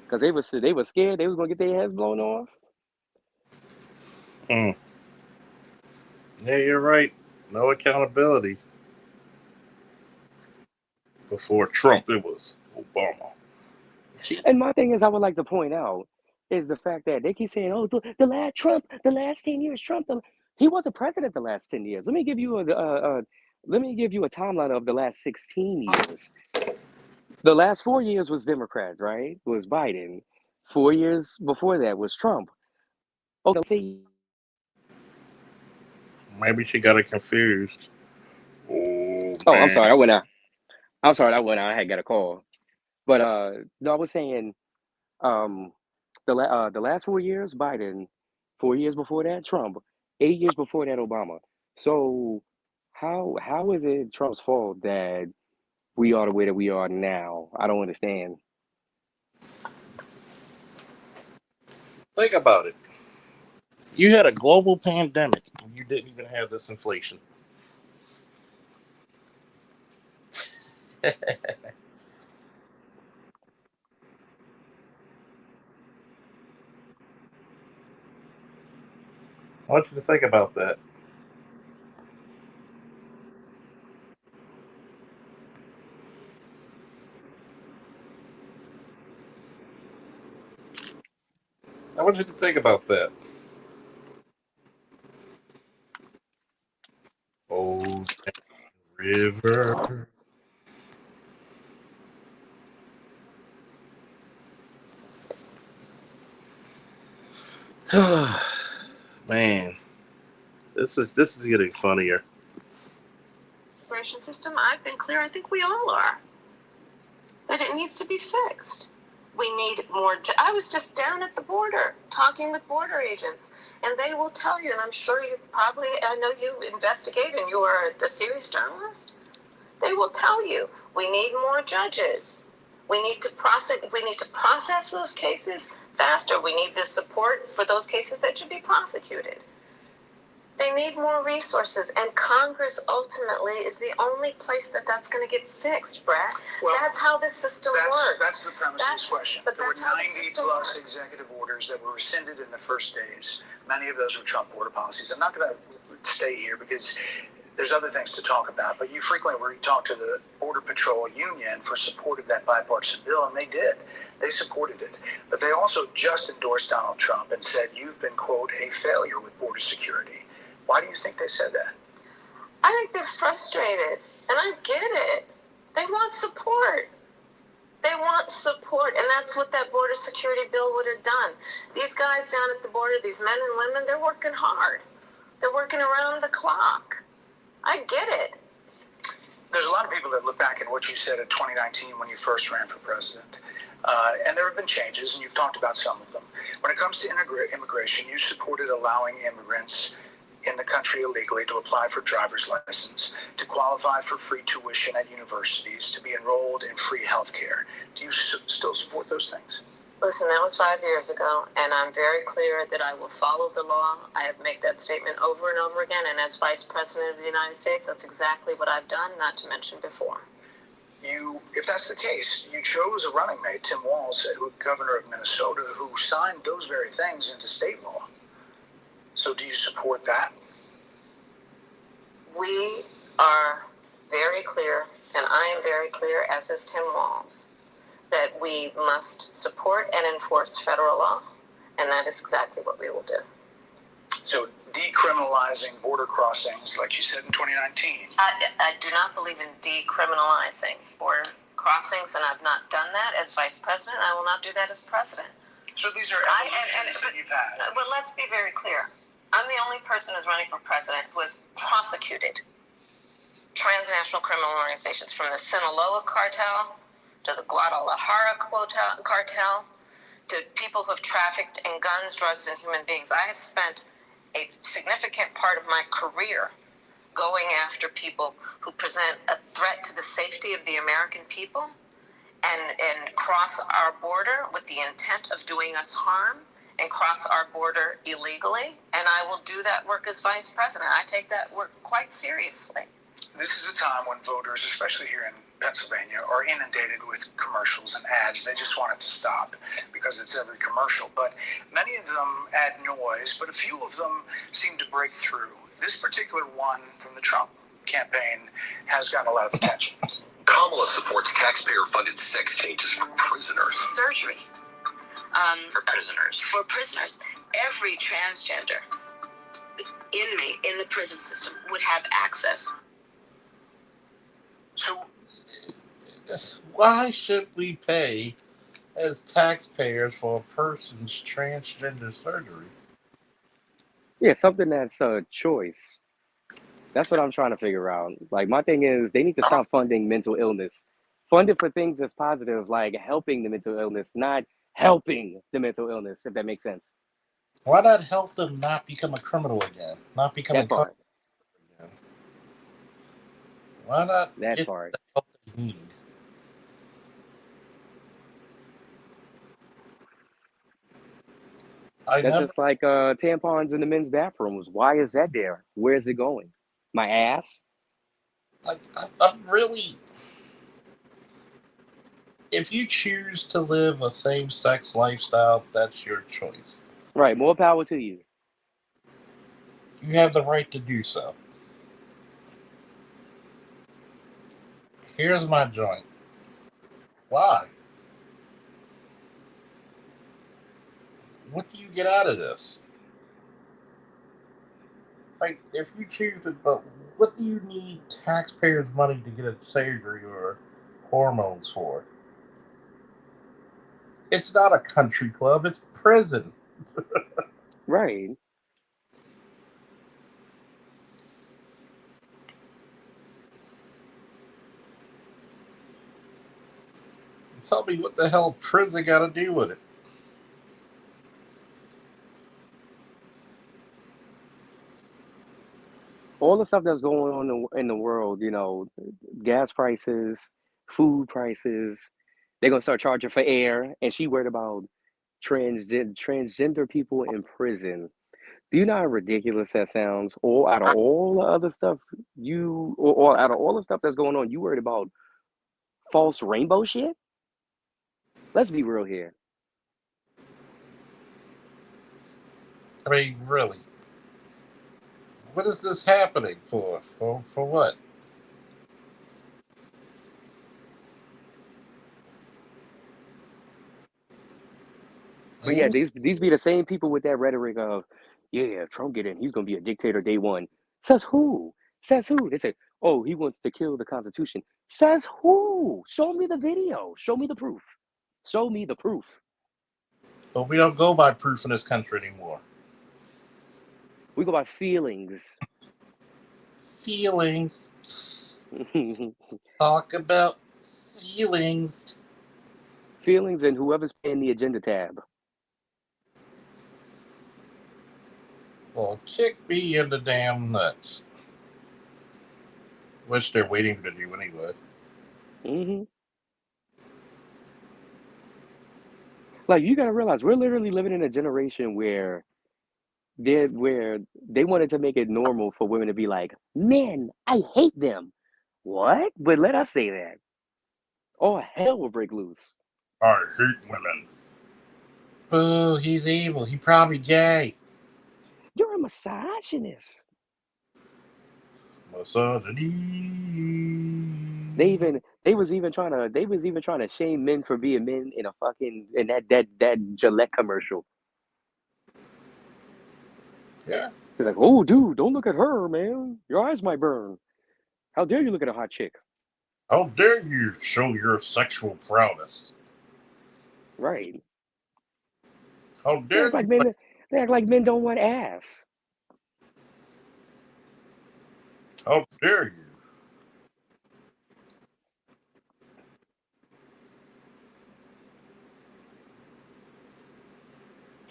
because they were scared they was gonna get their heads blown off. Yeah, you're right. No accountability. Before Trump, it was Obama. And my thing is, I would like to point out is the fact that they keep saying, "Oh, the last 10 years, Trump, he wasn't president the last 10 years." Let me give you a timeline of the last 16 years. The last 4 years was Democrats, right? It was Biden. 4 years before that was Trump. Okay. Maybe she got it confused. Oh, I'm sorry. I went out. I had got a call. But no, I was saying the last 4 years, Biden. 4 years before that, Trump. 8 years before that, Obama. So how is it Trump's fault that we are the way that we are now? I don't understand. Think about it. You had a global pandemic and you didn't even have this inflation. I want you to think about that. I want you to think about that. Oh, river. Man, this is getting funnier. Immigration system, I've been clear, I think we all are, that it needs to be fixed. We need more. I was just down at the border talking with border agents, and they will tell you, and I'm sure you probably, I know you investigate and you are a serious journalist. They will tell you we need more judges. We need to process those cases faster. We need the support for those cases that should be prosecuted. They need more resources, and Congress ultimately is the only place that that's going to get fixed, Brett. Well, that's how this system works. That's the premise of this question. But there were that's how 90 the system plus works. executive orders that were rescinded in the first days. Many of those were Trump border policies. I'm not going to stay here because there's other things to talk about, but you frequently talk to the Border Patrol Union for support of that bipartisan bill, and they did. They supported it. But they also just endorsed Donald Trump and said, you've been, quote, a failure with border security. Why do you think they said that? I think they're frustrated, and I get it. They want support. They want support, and that's what that border security bill would have done. These guys down at the border, these men and women, they're working hard. They're working around the clock. I get it. There's a lot of people that look back at what you said in 2019 when you first ran for president. And there have been changes, and you've talked about some of them. When it comes to immigration, you supported allowing immigrants in the country illegally to apply for driver's license, to qualify for free tuition at universities, to be enrolled in free health care. Do you still support those things? Listen, that was 5 years ago, and I'm very clear that I will follow the law. I have made that statement over and over again, and as Vice President of the United States, that's exactly what I've done, not to mention before. If that's the case, you chose a running mate, Tim Walz, governor of Minnesota, who signed those very things into state law. So do you support that? We are very clear, and I am very clear, as is Tim Walz, that we must support and enforce federal law, and that is exactly what we will do. So decriminalizing border crossings, like you said in 2019. I do not believe in decriminalizing border crossings, and I've not done that as vice president. I will not do that as president. So these are evolutions that you've had. But let's be very clear. I'm the only person who's running for president who has prosecuted transnational criminal organizations, from the Sinaloa cartel to the Guadalajara cartel to people who have trafficked in guns, drugs, and human beings. I have spent a significant part of my career going after people who present a threat to the safety of the American people and cross our border with the intent of doing us harm and cross our border illegally. And I will do that work as vice president. I take that work quite seriously. This is a time when voters, especially here in Pennsylvania, are inundated with commercials and ads. They just want it to stop because it's every commercial. But many of them add noise, but a few of them seem to break through. This particular one from the Trump campaign has gotten a lot of attention. Kamala supports taxpayer-funded sex changes for prisoners. Surgery. For prisoners. For prisoners. Every transgender inmate in the prison system would have access. So Why should we pay as taxpayers for a person's transgender surgery? Yeah, something that's a choice. That's what I'm trying to figure out. Like, my thing is, they need to stop funding mental illness. Fund it for things that's positive, like helping the mental illness, not helping the mental illness, if that makes sense. Why not help them not become a criminal again? Not become That a part. again? Why not That get part. the help they need? That's just like tampons in the men's bathrooms. Why is that there? Where is it going? My ass? I'm really. If you choose to live a same-sex lifestyle, that's your choice. Right, more power to you. You have the right to do so. Here's my joint. Why? What do you get out of this? Like, if you choose it, but what do you need taxpayers' money to get a surgery or hormones for? It's not a country club, it's prison. Right. Tell me what the hell prison got to do with it. All the stuff that's going on in the world, gas prices, food prices, they're gonna start charging for air, and she worried about transgender people in prison. Do you know how ridiculous that sounds? All out of all the other stuff or out of all the stuff that's going on, you worried about false rainbow shit? Let's be real here. I mean, really. What is this happening for? For what? But yeah, these be the same people with that rhetoric of, yeah, if Trump get in, he's gonna be a dictator day one. Says who? Says who? They say, oh, he wants to kill the Constitution. Says who? Show me the video. Show me the proof. Show me the proof. But we don't go by proof in this country anymore. We go by feelings. Feelings. Talk about feelings. Feelings and whoever's paying the agenda tab. Well, kick me in the damn nuts. Which they're waiting to do anyway. Mm-hmm. Like, you gotta realize we're literally living in a generation where they wanted to make it normal for women to be like, men, I hate them. What? But let us say that. Oh, hell will break loose. I hate women. Boo, he's evil. He probably gay. You're a misogynist. Misogyny. They was even trying to shame men for being men in that Gillette commercial. Yeah. He's like, oh, dude, don't look at her, man. Your eyes might burn. How dare you look at a hot chick? How dare you show your sexual prowess? Right. How They dare act like you? men. They act like men don't want ass. How dare you?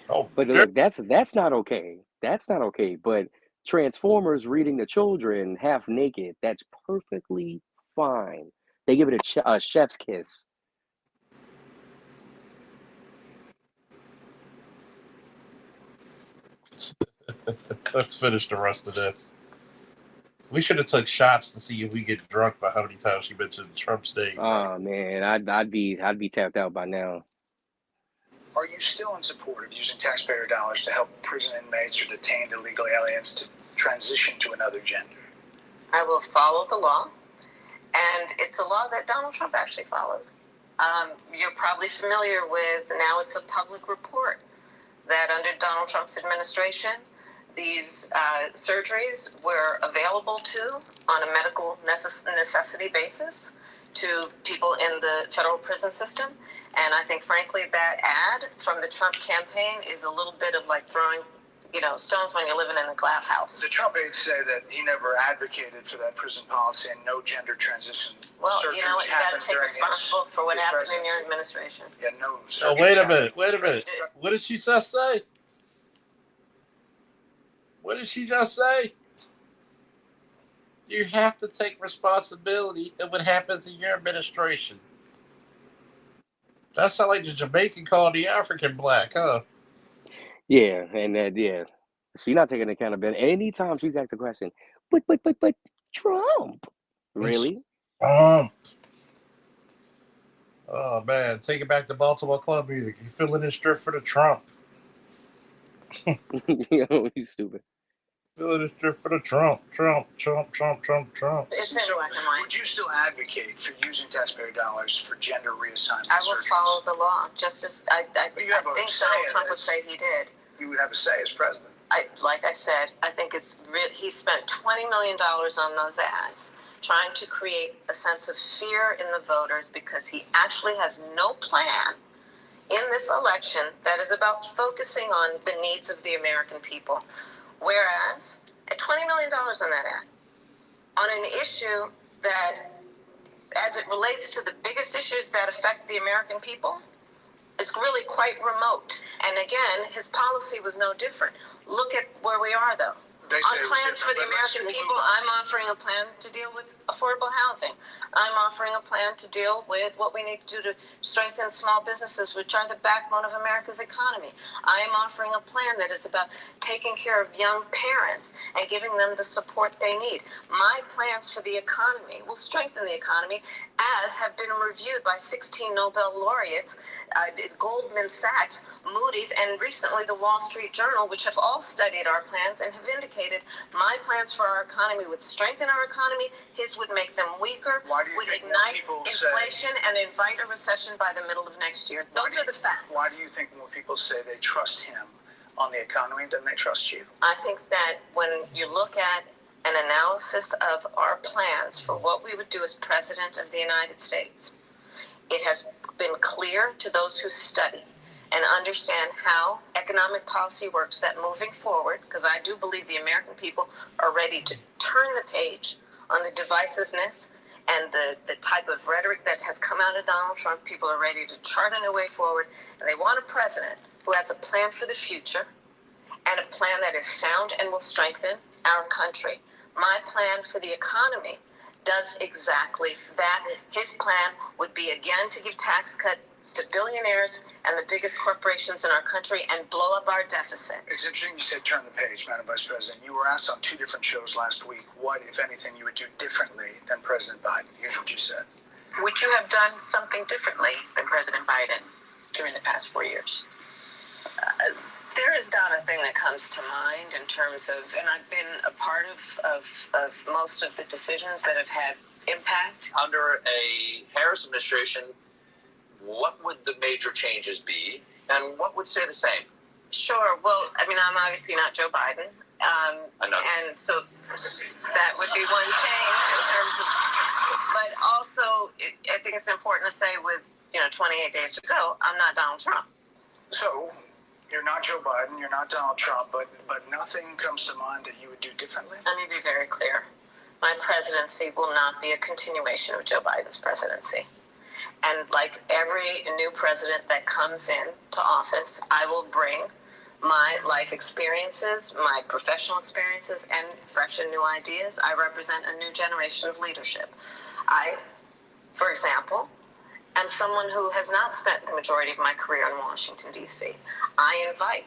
How But dare look, that's not okay. That's not okay. But Transformers reading the children half naked, that's perfectly fine. They give it a chef's kiss. Let's finish the rest of this. We should have took shots to see if we get drunk by how many times she mentioned Trump's name. Oh man, I'd be tapped out by now. Are you still in support of using taxpayer dollars to help prison inmates or detained illegal aliens to transition to another gender? I will follow the law, and it's a law that Donald Trump actually followed. You're probably familiar with, now it's a public report, that under Donald Trump's administration, these surgeries were available on a medical necessity basis to people in the federal prison system. And I think, frankly, that ad from the Trump campaign is a little bit of like throwing, stones when you're living in a glass house. The Trump aides say that he never advocated for that prison policy and no gender transition Well, surgeries you know what? You got happened to take during responsibility for what his happened in presidency. your administration. Yeah, no. Oh, wait a minute. Wait a minute. What did she just say? What did she just say? You have to take responsibility of what happens in your administration. That sounds like the Jamaican called the African black, huh? Yeah, and yeah, she's not taking accountability. Anytime she's asked a question, but Trump, really? Oh man, take it back to Baltimore club music. You feeling this drift for the Trump? You stupid. Minister for the Trump. It's in black and white. Would you still advocate for using taxpayer dollars for gender reassessment? I will follow the law, just as I think have a Donald say in Trump would this. say he did. You would have a say as president. Like I said, I think he spent $20 million on those ads, trying to create a sense of fear in the voters because he actually has no plan in this election that is about focusing on the needs of the American people. Whereas, at $20 million on that ad, on an issue that, as it relates to the biggest issues that affect the American people, is really quite remote. And again, his policy was no different. Look at where we are, though. They say On it was plans for the different, but let's American move people, on. I'm offering a plan to deal with affordable housing. I'm offering a plan to deal with what we need to do to strengthen small businesses, which are the backbone of America's economy. I am offering a plan that is about taking care of young parents and giving them the support they need. My plans for the economy will strengthen the economy, as have been reviewed by 16 Nobel laureates, Goldman Sachs, Moody's, and recently the Wall Street Journal, which have all studied our plans and have indicated my plans for our economy would strengthen our economy, his would make them weaker, Why do you would think more ignite people say- inflation and invite a recession by the middle of next year. Those are the facts. Why do you think more people say they trust him on the economy than they trust you? I think that when you look at an analysis of our plans for what we would do as President of the United States, it has been clear to those who study and understand how economic policy works that moving forward, because I do believe the American people are ready to turn the page on the divisiveness and the type of rhetoric that has come out of Donald Trump. People are ready to chart a new way forward, and they want a president who has a plan for the future and a plan that is sound and will strengthen our country. My plan for the economy does exactly that. His plan would be, again, to give tax cuts to billionaires and the biggest corporations in our country and blow up our deficit. It's interesting you said turn the page, Madam Vice President. You were asked on 2 different shows last week what, if anything, you would do differently than President Biden. Here's what you said. Would you have done something differently than President Biden during the past 4 years? There is not a thing that comes to mind in terms of, and I've been a part of most of the decisions that have had impact. Under a Harris administration, what would the major changes be, and what would stay the same? Sure. Well, I mean, I'm obviously not Joe Biden. I know. And so that would be one change in terms of, but also I think it's important to say with, 28 days to go, I'm not Donald Trump. So, you're not Joe Biden, you're not Donald Trump, but nothing comes to mind that you would do differently? Let me be very clear. My presidency will not be a continuation of Joe Biden's presidency. And like every new president that comes in to office, I will bring my life experiences, my professional experiences, and fresh and new ideas. I represent a new generation of leadership. I, for example, am someone who has not spent the majority of my career in Washington, D.C. I invite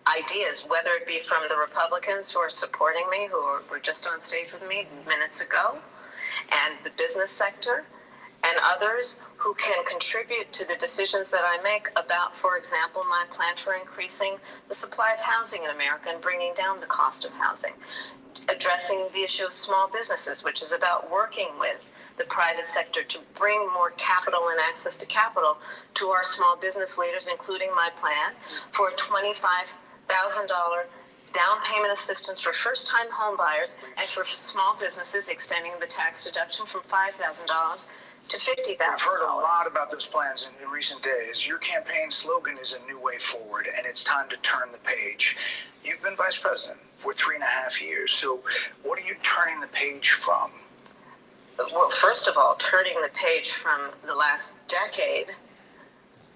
ideas, whether it be from the Republicans who are supporting me, who were just on stage with me minutes ago, and the business sector, and others who can contribute to the decisions that I make about, for example, my plan for increasing the supply of housing in America and bringing down the cost of housing, addressing the issue of small businesses, which is about working with the private sector to bring more capital and access to capital to our small business leaders, including my plan for a $25,000 down payment assistance for first-time home buyers and for small businesses, extending the tax deduction from $5,000 to $50,000. I've heard a lot about those plans in recent days. Your campaign slogan is a new way forward, and it's time to turn the page. You've been vice president for 3.5 years, so what are you turning the page from? Well, first of all, turning the page from the last decade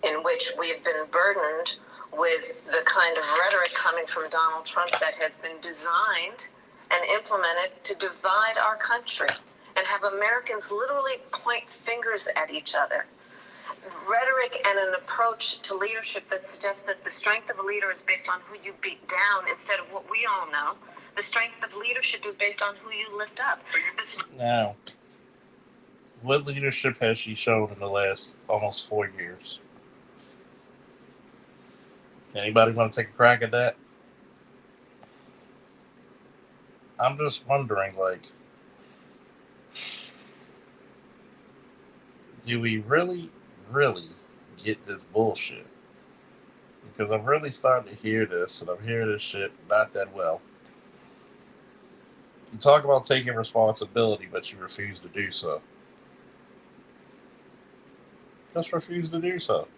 in which we have been burdened with the kind of rhetoric coming from Donald Trump that has been designed and implemented to divide our country and have Americans literally point fingers at each other. Rhetoric and an approach to leadership that suggests that the strength of a leader is based on who you beat down instead of what we all know. The strength of leadership is based on who you lift up. Now, what leadership has she shown in the last almost 4 years? Anybody want to take a crack at that? I'm just wondering, like, do we really, really get this bullshit? Because I'm really starting to hear this, and I'm hearing this shit not that well. You talk about taking responsibility, but you refuse to do so. Just refuse to do so.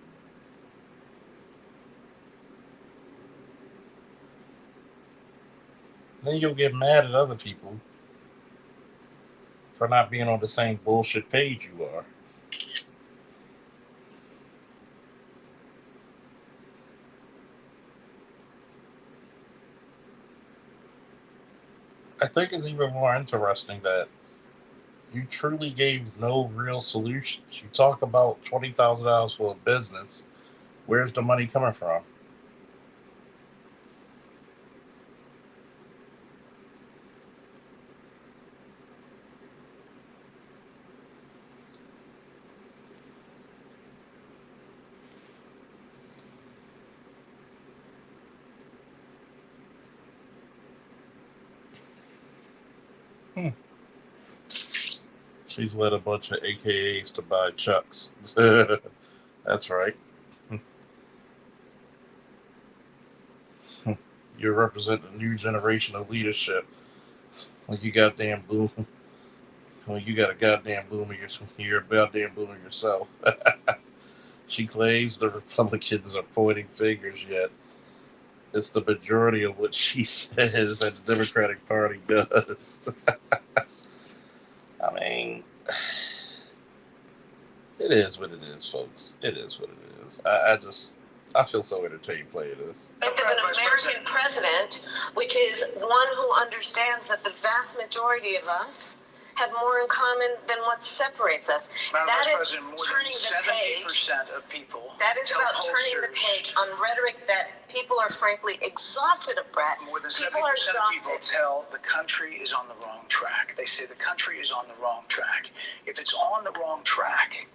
Then you'll get mad at other people for not being on the same bullshit page you are. I think it's even more interesting that you truly gave no real solutions. You talk about $20,000 for a business. Where's the money coming from? She's led a bunch of AKAs to buy Chucks. That's right. You're representing a new generation of leadership. When you goddamn boom. When you got a goddamn boomer, you're a goddamn boomer yourself. She claims the Republicans are pointing fingers, yet it's the majority of what she says that the Democratic Party does. I mean, it is what it is, folks. It is what it is. I feel so entertained playing this. Of an American president, which is one who understands that the vast majority of us have more in common than what separates us. Madam That Vice is President, more turning than the page. 70% of people That is tell about turning the pollsters- page on rhetoric that people are frankly exhausted of, Brett. More than People are 70% of people exhausted. tell the country is on the wrong track. They say the country is on the wrong track. If it's on the wrong track,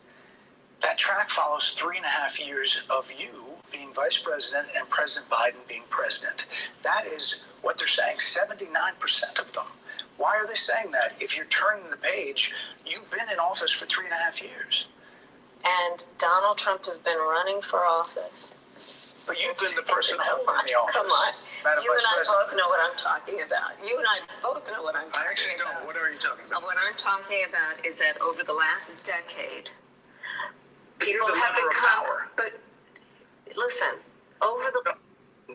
that track follows 3.5 years of you being vice president and President Biden being president. That is what they're saying, 79% of them. Why are they saying that? If you're turning the page, you've been in office for 3.5 years. And Donald Trump has been running for office. But you've been the person holding the office. Come on. Madam You and Vice I President. both know what I'm talking about. You and I both know what I'm I talking actually about. don't. What are you talking about? What I'm talking about is that over the last decade, You're people the have lever of become. power. But listen, over the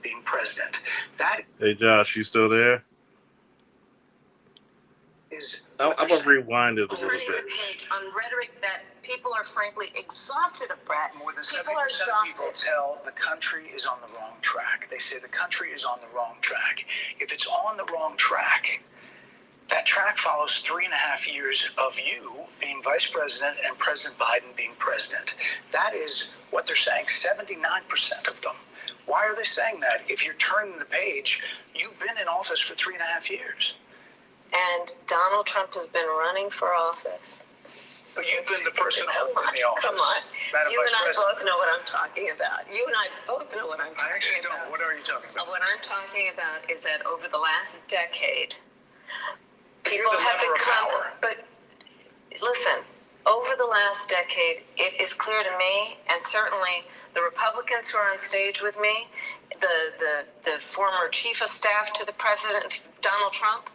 Being president. That Hey, Josh, you still there? is. I'm going to rewind it a little turning bit. the page on rhetoric that people are frankly exhausted of, Brett. More than 70% People are of people exhausted. tell the country is on the wrong track. They say the country is on the wrong track. If it's on the wrong track, that track follows 3.5 years of you being vice president and President Biden being president. That is what they're saying, 79% of them. Why are they saying that? If you're turning the page, you've been in office for 3.5 years. And Donald Trump has been running for office. But you've been the person holding the office. Come on. Madam You Vice and I President. both know what I'm talking about. You and I both know what I'm I actually talking about. don't. What are you talking about? What I'm talking about is that over the last decade, You're people the have lever of become. power. But listen, over the last decade, it is clear to me, and certainly the Republicans who are on stage with me, the former chief of staff to the president, Donald Trump,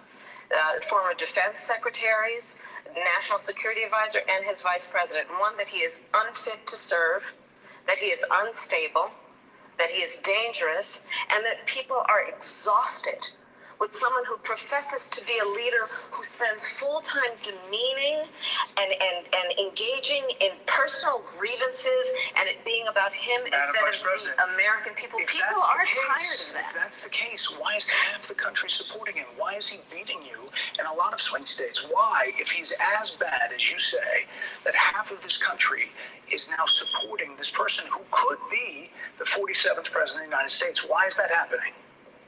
former defense secretaries, national security advisor, and his vice president. One, that he is unfit to serve, that he is unstable, that he is dangerous, and that people are exhausted with someone who professes to be a leader who spends full time demeaning and engaging in personal grievances and it being about him Madam instead Vice of President, the American people. If People that's the are case, tired of that. If that's the case, why is half the country supporting him? Why is he beating you in a lot of swing states? Why, if he's as bad as you say, that half of this country is now supporting this person who could be the 47th president of the United States? Why is that happening?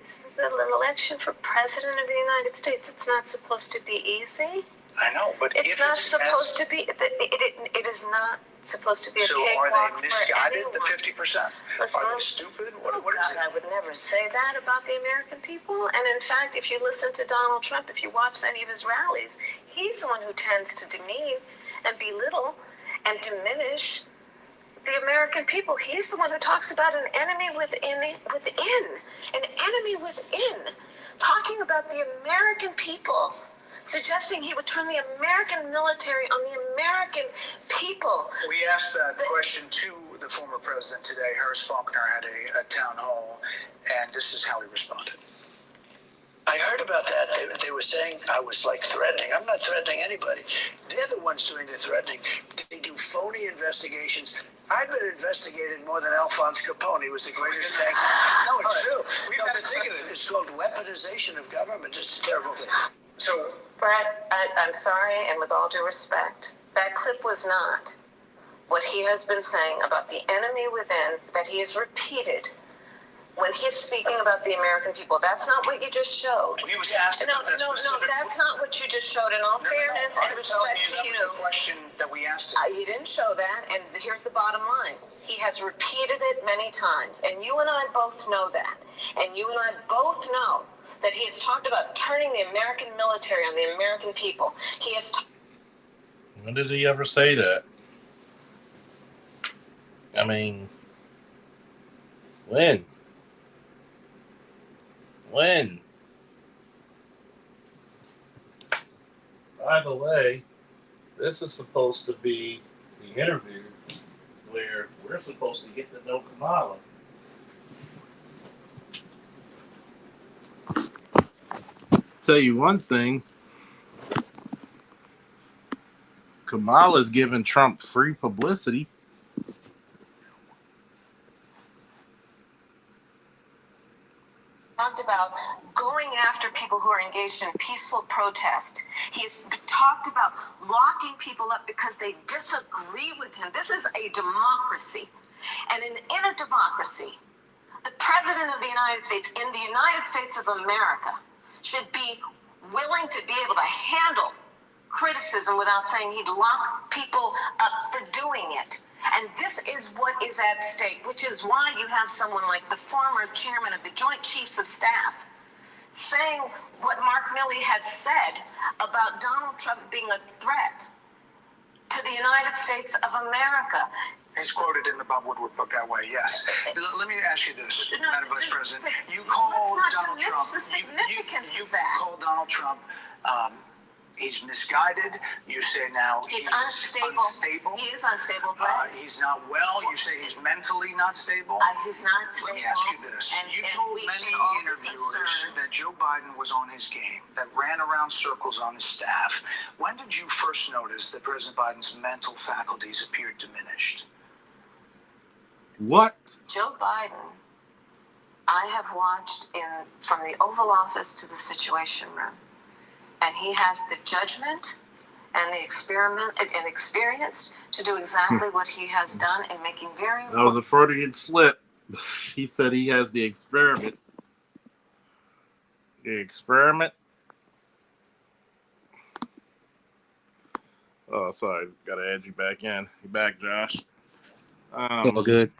This is an election for president of the United States. It's not supposed to be easy. I know, but It's if not it's supposed to be. It is not supposed to be a So cakewalk are for they misguided, anyone. the 50%? Listen, Are they stupid? What oh is God, it? I would never say that about the American people. And in fact, if you listen to Donald Trump, if you watch any of his rallies, he's the one who tends to demean and belittle and diminish the American people. He's the one who talks about an enemy within, an enemy within, talking about the American people, suggesting he would turn the American military on the American people. We asked that question to the former president today. Harris Faulkner had a town hall, and this is how he responded. I heard about that. They were saying I was like threatening. I'm not threatening anybody. They're the ones doing the threatening. They do phony investigations. I've been investigated more than Alphonse Capone. He was the greatest bank. No, it's true. We've got to think of it. It's called weaponization of government. It's a terrible thing. So, Brett, I'm sorry, and with all due respect, that clip was not what he has been saying about the enemy within that he has repeated when he's speaking about the American people. That's not what you just showed. he was asked No, about that no, specific. that's not what you just showed. In all fairness and I'm telling respect to that you, was the question that we asked him. he didn't show that, and here's the bottom line. He has repeated it many times, and you and I both know that. And you and I both know that he has talked about turning the American military on the American people. He has When did he ever say that? I mean, when? When? By the way, this is supposed to be the interview where we're supposed to get to know Kamala. Tell you one thing, Kamala's giving Trump free publicity. talked about going after people who are engaged in peaceful protest. He has talked about locking people up because they disagree with him. This is a democracy. And in a democracy, the President of the United States, in the United States of America, should be willing to be able to handle criticism without saying he'd lock people up for doing it. And this is what is at stake, which is why you have someone like the former chairman of the Joint Chiefs of Staff saying what Mark Milley has said about Donald Trump being a threat to the United States of America. He's quoted in the Bob Woodward book that way, yes. Let me ask you this, Madam Vice President. You called Donald Trump. The significance of that. You called Donald Trump. He's misguided. You say now he's unstable. He is unstable, Brett. He's not well. You say he's mentally not stable. He's not stable. Let me ask you this. You told many interviewers that Joe Biden was on his game, that ran around circles on his staff. When did you first notice that President Biden's mental faculties appeared diminished? What? Joe Biden, I have watched from the Oval Office to the Situation Room. And he has the judgment and the experience to do exactly what he has done in making very. That was a Freudian slip. He said he has the experiment. The experiment. Oh, sorry. Got to add you back in. You back, Josh? All good.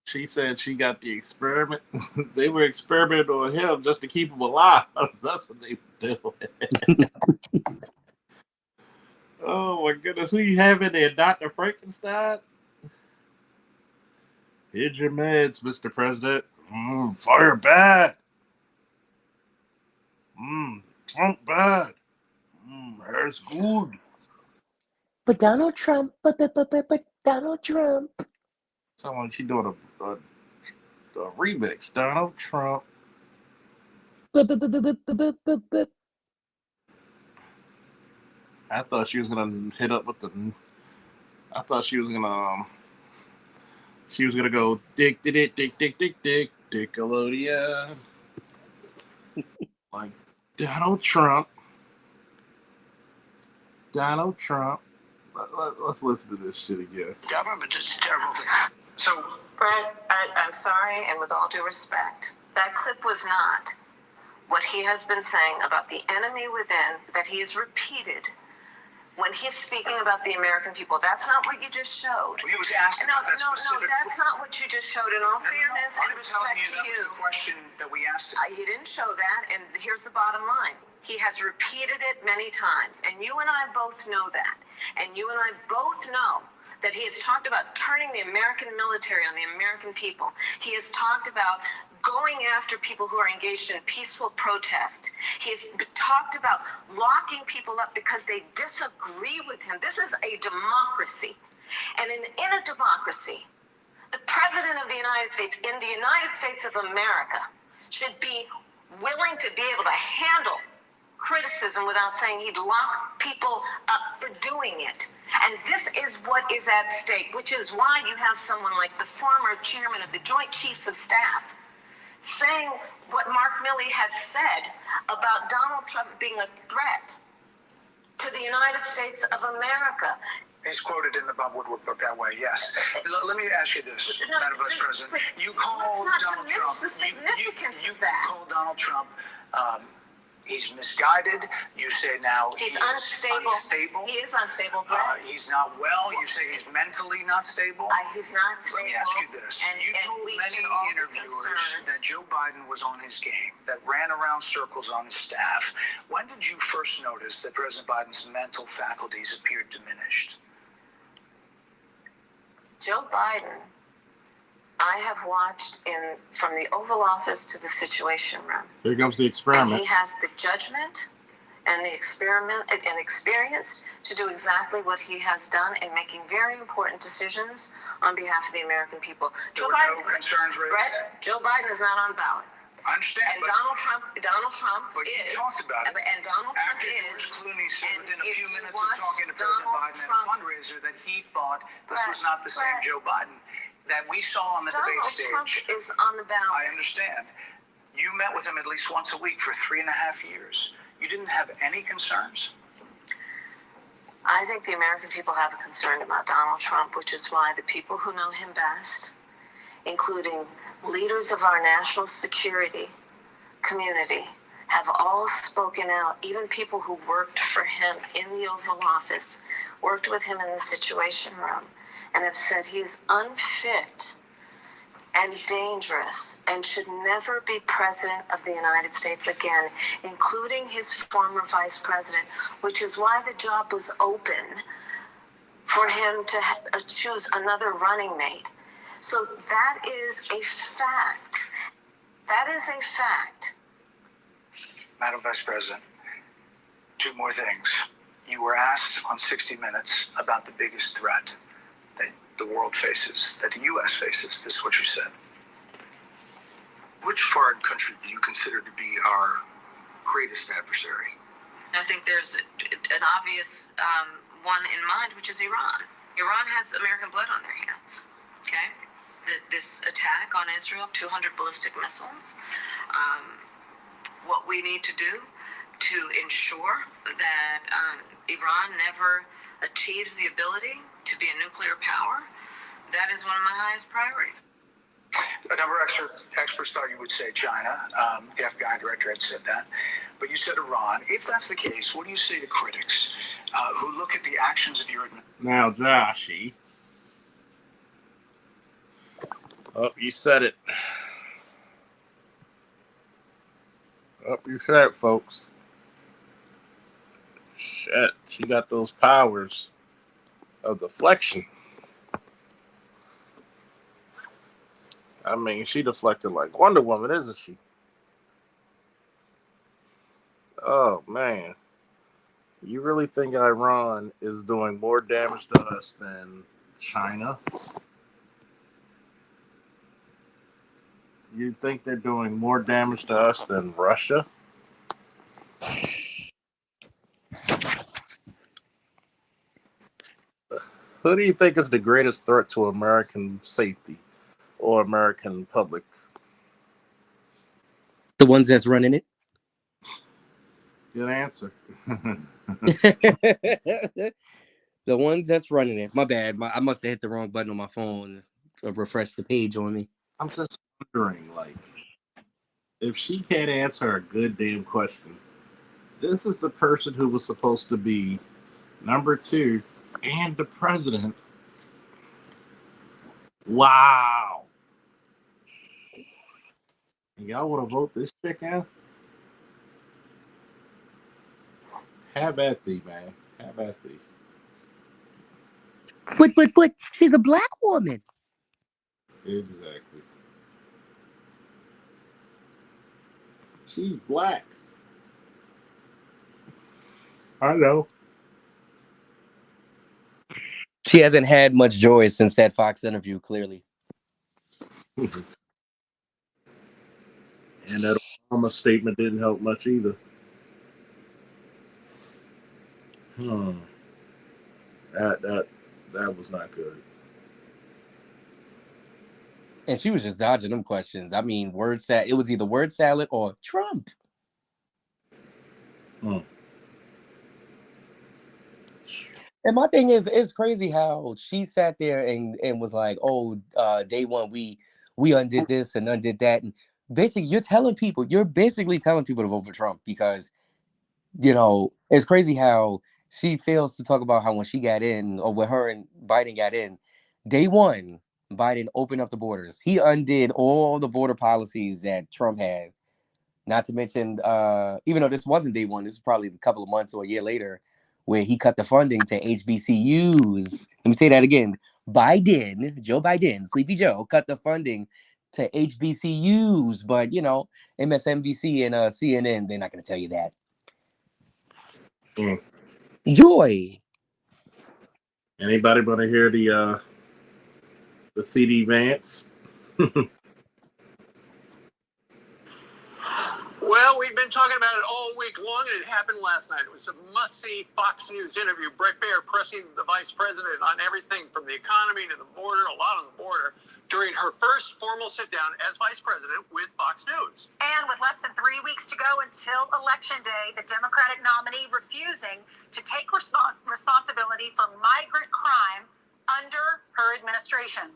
She said she got the experiment. They were experimenting on him just to keep him alive. That's what they were doing. Oh my goodness, who you have in there? Dr. Frankenstein? Here's your meds, Mr. President. Fire bad. Trump bad. Harris good. But Donald Trump, but Donald Trump. Someone she doing a remix. Donald Trump. I thought she was gonna hit up with the. I thought she was gonna. She was gonna go dick Nickelodeon. Like Donald Trump. Donald Trump. Let's listen to this shit again. Government is a terrible thing. So, Brett, I'm sorry, and with all due respect, that clip was not what he has been saying about the enemy within that he has repeated when he's speaking about the American people. That's not what you just showed. He was asked No, about that specific. that's not what you just showed. In all fairness and I'm telling respect to you, that was you, the question that we asked him. he didn't show that, and here's the bottom line. He has repeated it many times, and you and I both know that. And you and I both know that he has talked about turning the American military on the American people. He has talked about going after people who are engaged in peaceful protest. He has talked about locking people up because they disagree with him. This is a democracy. And in a democracy, the President of the United States, in the United States of America, should be willing to be able to handle criticism without saying he'd lock people up for doing it. And this is what is at stake, which is why you have someone like the former chairman of the Joint Chiefs of Staff saying what Mark Milley has said about Donald Trump being a threat to the United States of America. He's quoted in the Bob Woodward book that way, yes. Let me ask you this, Madam Vice President. You called Donald Trump. You called Donald Trump. He's misguided. You say now he's unstable. He is unstable. He's not well. You say he's mentally not stable. He's not stable. Let me ask you this. You told many interviewers that Joe Biden was on his game, that ran around circles on his staff. When did you first notice that President Biden's mental faculties appeared diminished? Joe Biden, I have watched from the Oval Office to the Situation Room. Here comes the experiment. And he has the judgment and the experience to do exactly what he has done in making very important decisions on behalf of the American people. There were no concerns raised. Brett, Joe Biden is not on the ballot. I understand. And Donald Trump but is. He talked about it. And Donald Trump After is. George Clooney said within a few minutes of watch talking to President Donald Biden Trump, at a fundraiser that he thought this was not the same Joe Biden that we saw on the debate stage. Donald Trump is on the ballot. I understand. You met with him at least once a week for 3.5 years. You didn't have any concerns? I think the American people have a concern about Donald Trump, which is why the people who know him best, including leaders of our national security community, have all spoken out. Even people who worked for him in the Oval Office, worked with him in the Situation Room, and have said he is unfit and dangerous and should never be president of the United States again, including his former vice president, which is why the job was open for him to choose another running mate. So that is a fact. That is a fact. Madam Vice President, two more things. You were asked on 60 Minutes about the biggest threat that the world faces, that the U.S. faces. This is what you said. Which foreign country do you consider to be our greatest adversary? I think there's an obvious one in mind, which is Iran. Iran has American blood on their hands, okay? This attack on Israel, 200 ballistic missiles. What we need to do to ensure that Iran never achieves the ability to be a nuclear power, that is one of my highest priorities. A number of experts thought you would say China. The FBI director had said that. But you said Iran. If that's the case, what do you say to critics who look at the actions of your administration? Now, Joshy. Oh, you said it. Oh, you said it, folks. Shit, she got those powers of deflection. I mean, she deflected like Wonder Woman, isn't she? Oh, man. You really think Iran is doing more damage to us than China? You think they're doing more damage to us than Russia? Who do you think is the greatest threat to American safety or American public? The ones that's running it. Good answer. The ones that's running it. My bad. I must have hit the wrong button on my phone to refresh the page on me. I'm just wondering, like, if she can't answer a good damn question, this is the person who was supposed to be Number 2, and the president. Wow. And y'all want to vote this chick out? Have at thee, man. Have at thee. But she's a black woman. Exactly. She's black. I know. She hasn't had much joy since that Fox interview, clearly. And that Obama statement didn't help much either. That was not good. And she was just dodging them questions. I mean, it was either word salad or Trump. And my thing is, it's crazy how she sat there and was like, "Oh, day one, we undid this and undid that." And basically, you're basically telling people to vote for Trump because, it's crazy how she fails to talk about how when she got in, or when her and Biden got in, day one, Biden opened up the borders. He undid all the border policies that Trump had. Not to mention, even though this wasn't day one, this was probably a couple of months or a year later, where he cut the funding to HBCUs. Let me say that again. Joe Biden, Sleepy Joe, cut the funding to HBCUs. But, MSNBC and CNN, they're not going to tell you that. Joy. Anybody want to hear the CD Vance? Well, we've been talking about it all week long, and it happened last night. It was a must-see Fox News interview. Bret Baier pressing the vice president on everything from the economy to the border, a lot on the border, during her first formal sit-down as vice president with Fox News. And with less than 3 weeks to go until Election Day, the Democratic nominee refusing to take responsibility for migrant crime under her administration.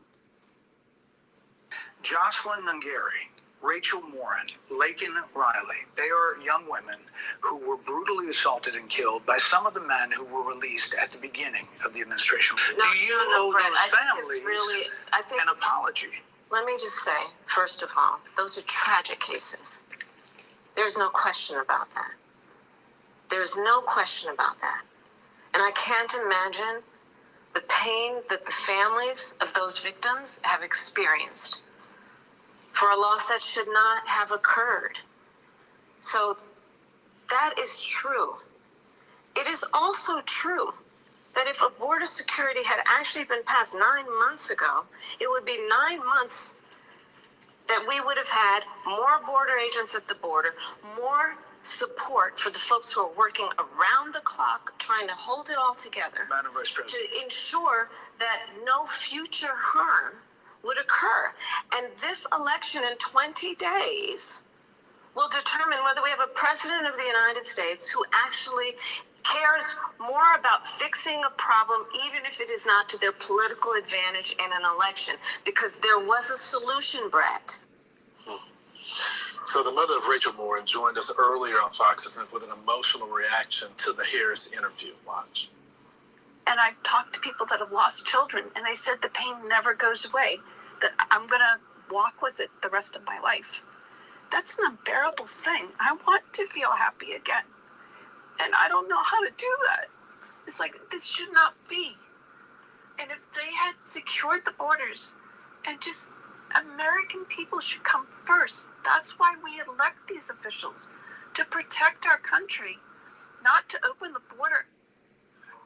Jocelyn Nungary, Rachel Morin, Laken Riley. They are young women who were brutally assaulted and killed by some of the men who were released at the beginning of the administration. Do you owe those families an apology? Let me just say, first of all, those are tragic cases. There's no question about that. There's no question about that. And I can't imagine the pain that the families of those victims have experienced for a loss that should not have occurred. So that is true. It is also true that if a border security had actually been passed 9 months ago, it would be 9 months that we would have had more border agents at the border, more support for the folks who are working around the clock, trying to hold it all together, Madam Vice President, to ensure that no future harm would occur. And this election in 20 days will determine whether we have a president of the United States who actually cares more about fixing a problem, even if it is not to their political advantage in an election, because there was a solution, Brett. So the mother of Rachel Morin joined us earlier on Fox with an emotional reaction to the Harris interview. Watch. And I've talked to people that have lost children, and they said the pain never goes away, that I'm going to walk with it the rest of my life. That's an unbearable thing. I want to feel happy again. And I don't know how to do that. It's like, this should not be. And if they had secured the borders and just American people should come first. That's why we elect these officials, to protect our country, not to open the border.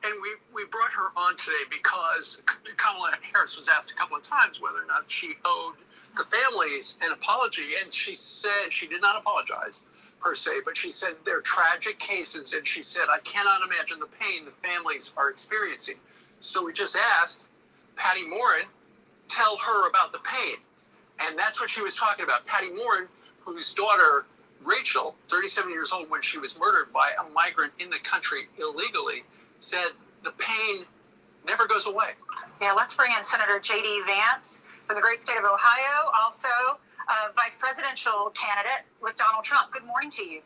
and we brought her on today because Kamala Harris was asked a couple of times whether or not she owed the families an apology, and she said she did not apologize per se, but she said they're tragic cases, and she said, I cannot imagine the pain the families are experiencing. So we just asked Patty Morin, tell her about the pain. And that's what she was talking about. Patty Morin, whose daughter, Rachel, 37 years old when she was murdered by a migrant in the country illegally, said the pain never goes away. Yeah, let's bring in Senator J.D. Vance from the great state of Ohio, also a vice presidential candidate with Donald Trump. Good morning to you.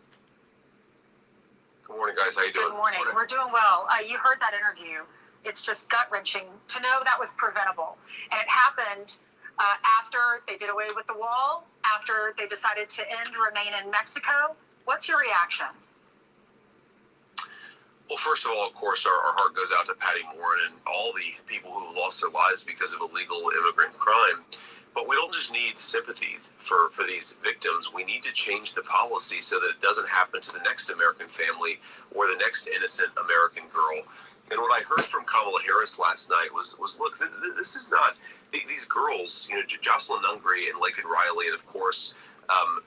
Good morning, guys. How you doing? Good morning. We're doing well. You heard that interview. It's just gut-wrenching to know that was preventable. And it happened after they did away with the wall, after they decided to remain in Mexico. What's your reaction? Well, first of all, of course, our heart goes out to Patty Morin and all the people who have lost their lives because of illegal immigrant crime. But we don't just need sympathies for these victims. We need to change the policy so that it doesn't happen to the next American family or the next innocent American girl. And what I heard from Kamala Harris last night was look, this is not, these girls, you know, Jocelyn Nungry and Laken Riley, and of course,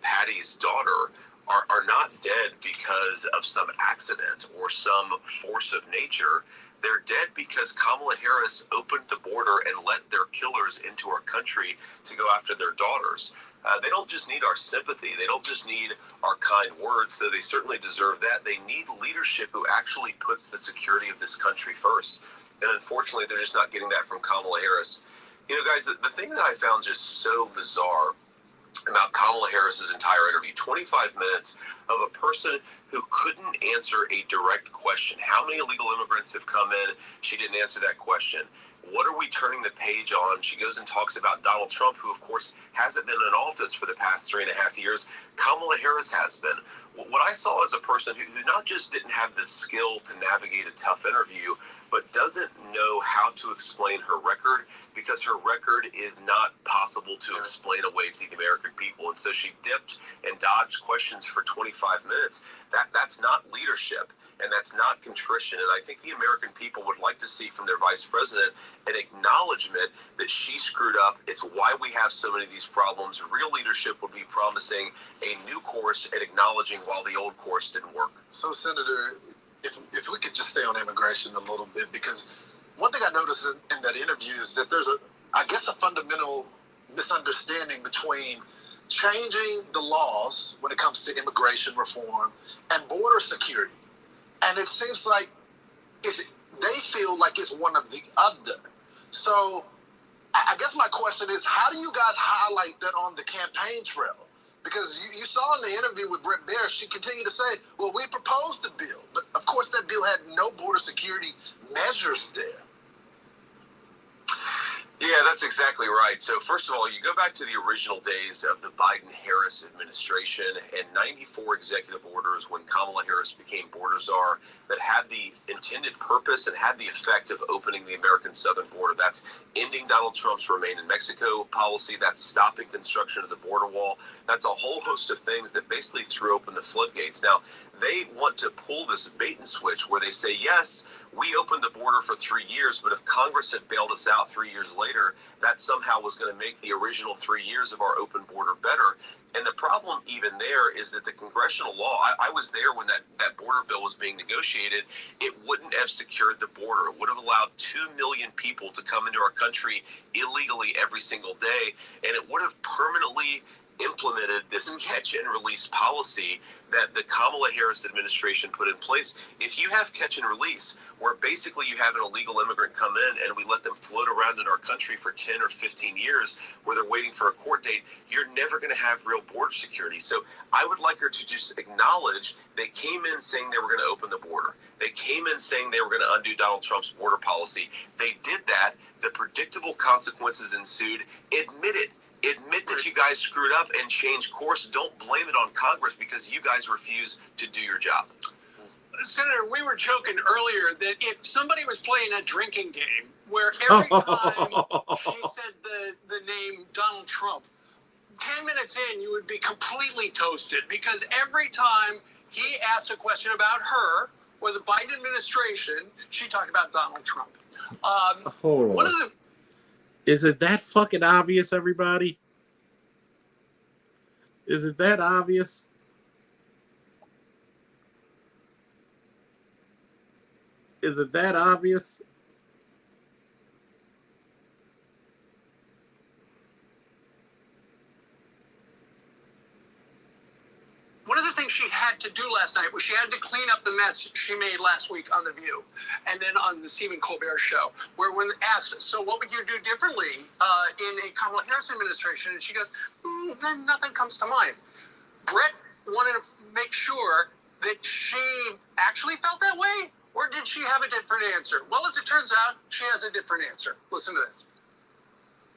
Patty's daughter, are not dead because of some accident or some force of nature. They're dead because Kamala Harris opened the border and let their killers into our country to go after their daughters. They don't just need our sympathy. They don't just need our kind words, though they certainly deserve that. They need leadership who actually puts the security of this country first. And unfortunately, they're just not getting that from Kamala Harris. You know, guys, the thing that I found just so bizarre about Kamala Harris's entire interview, 25 minutes of a person who couldn't answer a direct question. How many illegal immigrants have come in? She didn't answer that question. What are we turning the page on? She goes and talks about Donald Trump, who, of course, hasn't been in office for the past 3.5 years. Kamala Harris has been. What I saw as a person who not just didn't have the skill to navigate a tough interview, but doesn't know how to explain her record, because her record is not possible to explain away to the American people. And so she dipped and dodged questions for 25 minutes. That's not leadership. And that's not contrition. And I think the American people would like to see from their vice president an acknowledgement that she screwed up. It's why we have so many of these problems. Real leadership would be promising a new course and acknowledging while the old course didn't work. So, Senator, if we could just stay on immigration a little bit, because one thing I noticed in that interview is that there's a fundamental misunderstanding between changing the laws when it comes to immigration reform and border security. And it seems like they feel like it's one of the other. So I guess my question is, how do you guys highlight that on the campaign trail? Because you saw in the interview with Brett Baer, she continued to say, well, we proposed the bill. But of course, that bill had no border security measures there. Yeah, that's exactly right. So first of all, you go back to the original days of the Biden-Harris administration and 94 executive orders when Kamala Harris became border czar that had the intended purpose and had the effect of opening the American southern border. That's ending Donald Trump's Remain in Mexico policy. That's stopping construction of the border wall. That's a whole host of things that basically threw open the floodgates. Now, they want to pull this bait and switch where they say, yes, we opened the border for 3 years, but if Congress had bailed us out 3 years later, that somehow was going to make the original 3 years of our open border better. And the problem even there is that the congressional law, I was there when that border bill was being negotiated, it wouldn't have secured the border. It would have allowed 2 million people to come into our country illegally every single day, and it would have permanently implemented this catch and release policy that the Kamala Harris administration put in place. If you have catch and release, where basically you have an illegal immigrant come in and we let them float around in our country for 10 or 15 years where they're waiting for a court date, you're never going to have real border security. So I would like her to just acknowledge they came in saying they were going to open the border. They came in saying they were going to undo Donald Trump's border policy. They did that. The predictable consequences ensued. Admit that you guys screwed up and change course. Don't blame it on Congress because you guys refuse to do your job. Senator, we were joking earlier that if somebody was playing a drinking game where every time she said the name Donald Trump, 10 minutes in, you would be completely toasted because every time he asked a question about her or the Biden administration, she talked about Donald Trump. Hold on. Is it that fucking obvious, everybody? Is it that obvious? Is it that obvious? One of the things she had to do last night was she had to clean up the mess she made last week on The View and then on the Stephen Colbert Show, where when asked, so what would you do differently in a Kamala Harris administration? And she goes, nothing comes to mind. Brett wanted to make sure that she actually felt that way? Or did she have a different answer? Well, as it turns out, she has a different answer. Listen to this.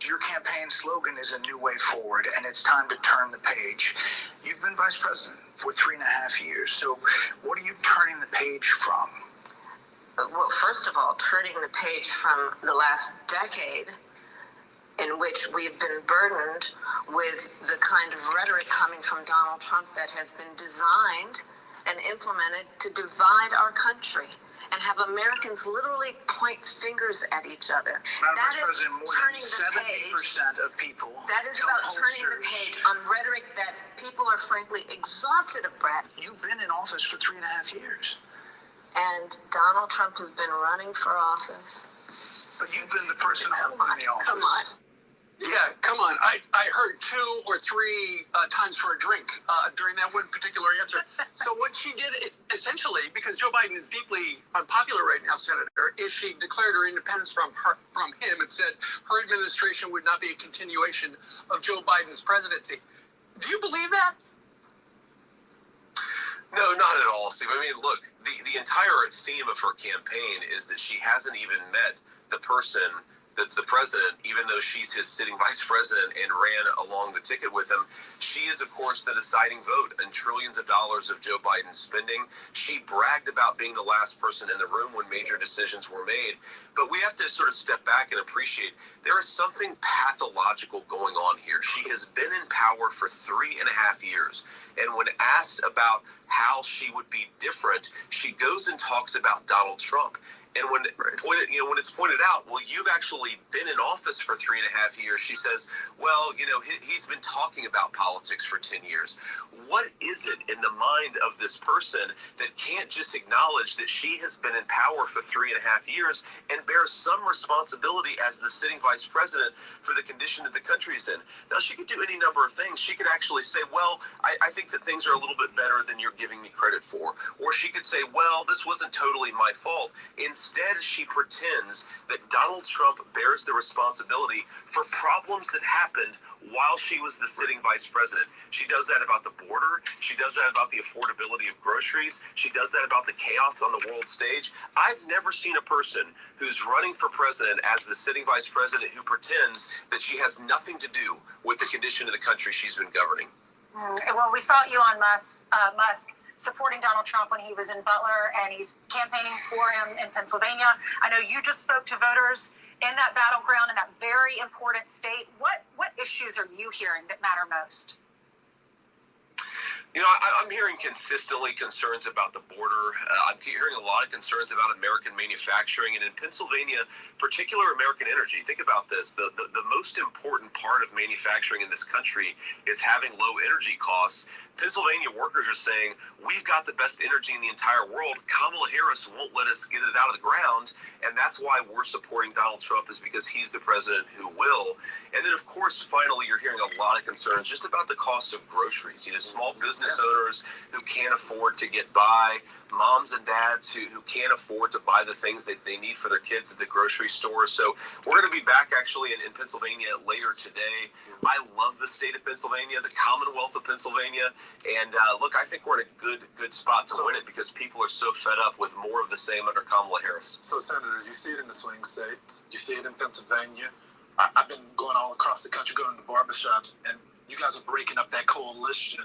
Your campaign slogan is a new way forward, and it's time to turn the page. You've been vice president for 3.5 years, so what are you turning the page from? Well, first of all, turning the page from the last decade in which we've been burdened with the kind of rhetoric coming from Donald Trump that has been designed and implemented to divide our country and have Americans literally point fingers at each other. Madam That Vice is President, more turning than the page. 70% of people That is tell about turning the pollsters, page on rhetoric that people are frankly exhausted of, Brett. You've been in office for 3.5 years. And Donald Trump has been running for office. But you've been the person holding the office. Come on. Yeah, come on. I heard 2 or 3 times for a drink during that one particular answer. So what she did is essentially, because Joe Biden is deeply unpopular right now, Senator, is she declared her independence from him and said her administration would not be a continuation of Joe Biden's presidency. Do you believe that? No, not at all, Steve. I mean, look, the entire theme of her campaign is that she hasn't even met the person that's the president, even though she's his sitting vice president and ran along the ticket with him. She is, of course, the deciding vote in trillions of dollars of Joe Biden's spending. She bragged about being the last person in the room when major decisions were made. But we have to sort of step back and appreciate there is something pathological going on here. She has been in power for 3.5 years. And when asked about how she would be different, she goes and talks about Donald Trump. And when it's pointed out, well, you've actually been in office for 3.5 years, she says, well, he's been talking about politics for 10 years. What is it in the mind of this person that can't just acknowledge that she has been in power for 3.5 years and bears some responsibility as the sitting vice president for the condition that the country is in? Now, she could do any number of things. She could actually say, well, I think that things are a little bit better than you're giving me credit for. Or she could say, well, this wasn't totally my fault. Instead, she pretends that Donald Trump bears the responsibility for problems that happened while she was the sitting vice president. She does that about the border. She does that about the affordability of groceries. She does that about the chaos on the world stage. I've never seen a person who's running for president as the sitting vice president who pretends that she has nothing to do with the condition of the country she's been governing. Well, we saw Elon Musk supporting Donald Trump when he was in Butler, and he's campaigning for him in Pennsylvania. I know you just spoke to voters in that battleground, in that very important state. What issues are you hearing that matter most? I'm hearing consistently concerns about the border. I'm hearing a lot of concerns about American manufacturing, and in Pennsylvania, particular American energy. Think about this. The most important part of manufacturing in this country is having low energy costs. Pennsylvania workers are saying, we've got the best energy in the entire world. Kamala Harris won't let us get it out of the ground. And that's why we're supporting Donald Trump, is because he's the president who will. And then, of course, finally, you're hearing a lot of concerns just about the cost of groceries. Small business owners who can't afford to get by, moms and dads who can't afford to buy the things that they need for their kids at the grocery store. So we're going to be back actually in Pennsylvania later today. I love the state of Pennsylvania, the Commonwealth of Pennsylvania. And look, I think we're in a good spot to win it because people are so fed up with more of the same under Kamala Harris. So, Senator, you see it in the swing states. You see it in Pennsylvania. I've been going all across the country, going to barbershops, and you guys are breaking up that coalition,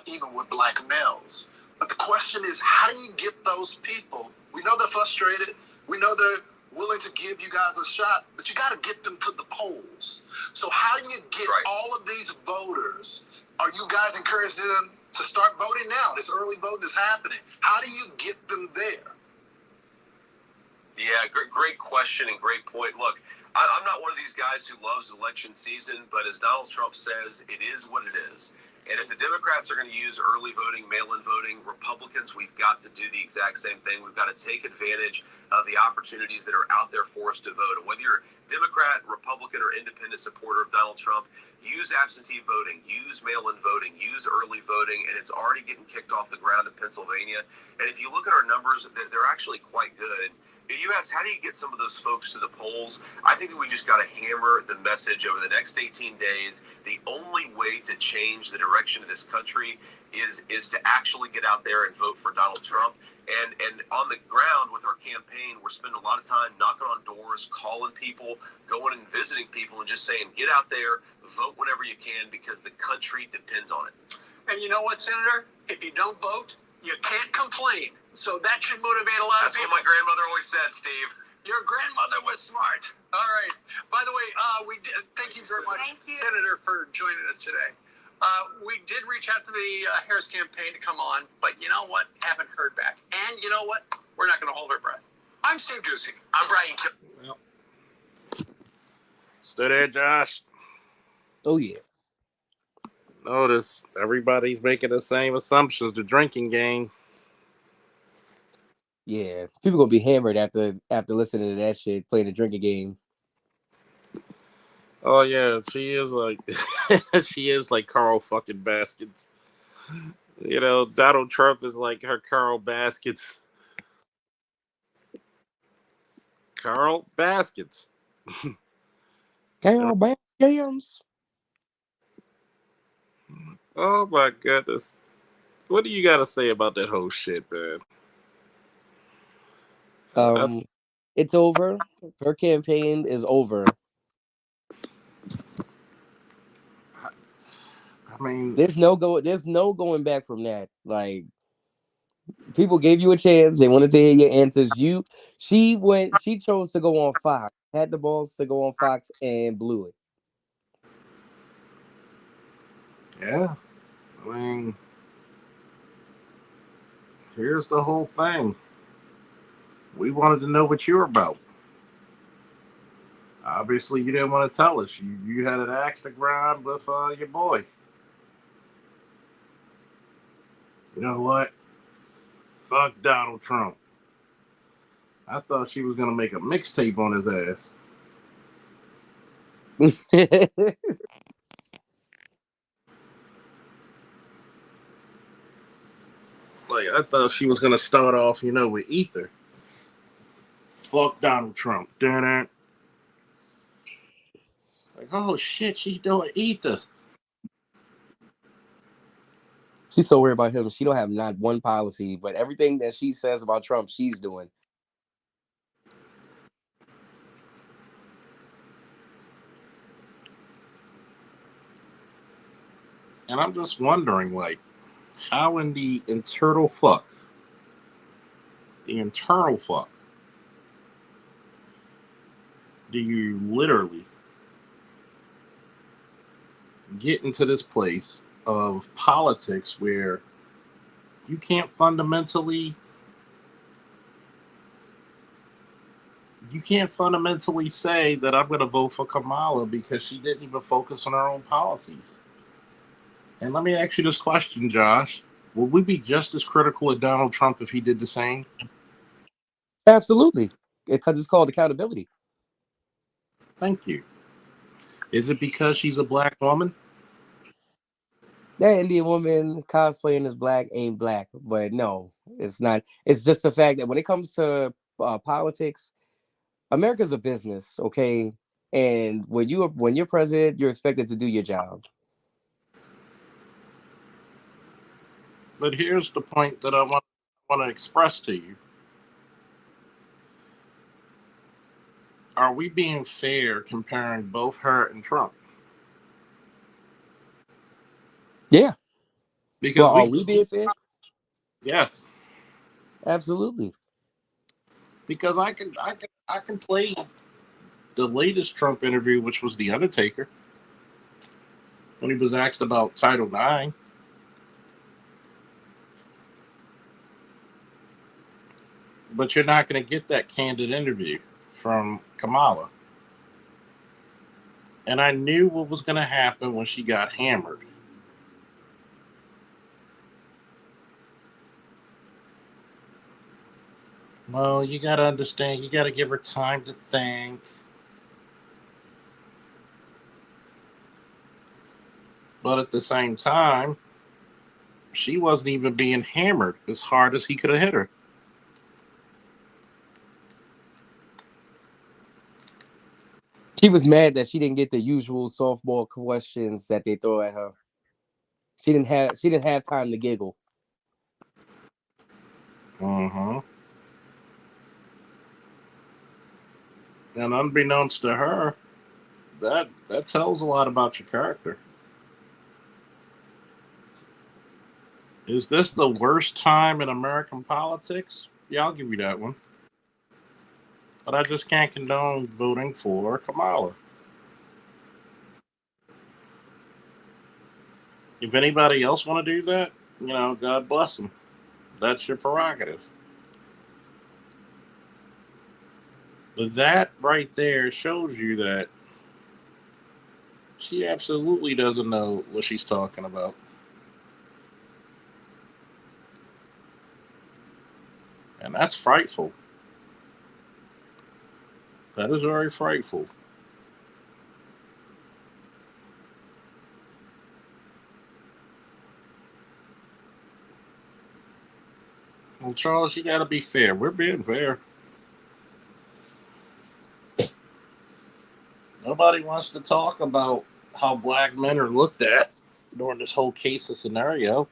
even with black males. But the question is, how do you get those people? We know they're frustrated. We know they're willing to give you guys a shot, but you got to get them to the polls. So how do you get all of these voters? Are you guys encouraging them to start voting now? This early voting is happening. How do you get them there? Yeah, great question and great point. Look, I'm not one of these guys who loves election season, but as Donald Trump says, it is what it is. And if the Democrats are going to use early voting, mail-in voting, Republicans, we've got to do the exact same thing. We've got to take advantage of the opportunities that are out there for us to vote. And whether you're Democrat, Republican, or independent supporter of Donald Trump, use absentee voting, use mail-in voting, use early voting, and it's already getting kicked off the ground in Pennsylvania. And if you look at our numbers, they're actually quite good. You ask, how do you get some of those folks to the polls? I think that we just got to hammer the message over the next 18 days. The only way to change the direction of this country is to actually get out there and vote for Donald Trump. And on the ground with our campaign, we're spending a lot of time knocking on doors, calling people, going and visiting people, and just saying, get out there, vote whenever you can, because the country depends on it. And you know what, Senator? If you don't vote, you can't complain. So that should motivate a lot of people. That's what my grandmother always said, Steve. Your grandmother was smart. All right. By the way, thank you very much, Senator, for joining us today. We did reach out to the Harris campaign to come on, but you know what? Haven't heard back. And you know what? We're not going to hold our breath. I'm Steve Ducey. I'm Brian. Well, stay there, Josh. Oh yeah. Notice everybody's making the same assumptions. The drinking game. Yeah, people gonna be hammered after listening to that shit, playing the drinking game. Oh yeah, she is like she is like Carl fucking Baskets. You know, Donald Trump is like her Carl Baskets. Carl Baskets. Carol Baskets. Oh my goodness. What do you got to say about that whole shit, man? It's over. Her campaign is over. I mean, there's no going back from that. Like, people gave you a chance. They wanted to hear your answers. She chose to go on Fox, had the balls to go on Fox, and blew it. Yeah. I mean, here's the whole thing. We wanted to know what you're about. Obviously, you didn't want to tell us. You had an axe to grind with your boy. You know what? Fuck Donald Trump. I thought she was going to make a mixtape on his ass. Like, I thought she was going to start off, with Ether. Fuck Donald Trump. Damn it. Like, oh shit, she's doing Ether. She's so worried about him. She don't have not one policy, but everything that she says about Trump, she's doing. And I'm just wondering, like, how in the internal fuck do you literally get into this place of politics where you can't fundamentally say that I'm going to vote for Kamala because she didn't even focus on her own policies. And let me ask you this question, Josh. Would we be just as critical of Donald Trump if he did the same? Absolutely. Because it's called accountability. Thank you. Is it because she's a black woman? That Indian woman cosplaying as black ain't black. But no, it's not. It's just the fact that when it comes to politics, America's a business, okay? And when you're president, you're expected to do your job. But here's the point that I want to express to you. Are we being fair comparing both her and Trump? Yeah. Because are we being fair? Yes. Absolutely. Because I can play the latest Trump interview, which was The Undertaker, when he was asked about Title IX. But you're not going to get that candid interview from Kamala. And I knew what was going to happen when she got hammered. Well, you got to understand, you got to give her time to think. But at the same time, she wasn't even being hammered as hard as he could have hit her. She was mad that she didn't get the usual softball questions that they throw at her. She didn't have time to giggle. Mm-hmm. And unbeknownst to her, that tells a lot about your character. Is this the worst time in American politics? Yeah, I'll give you that one. But I just can't condone voting for Kamala. If anybody else want to do that, God bless them. That's your prerogative. But that right there shows you that she absolutely doesn't know what she's talking about. And that's frightful. That is very frightful. Well, Charles, you got to be fair. We're being fair. Nobody wants to talk about how black men are looked at during this whole case of scenario.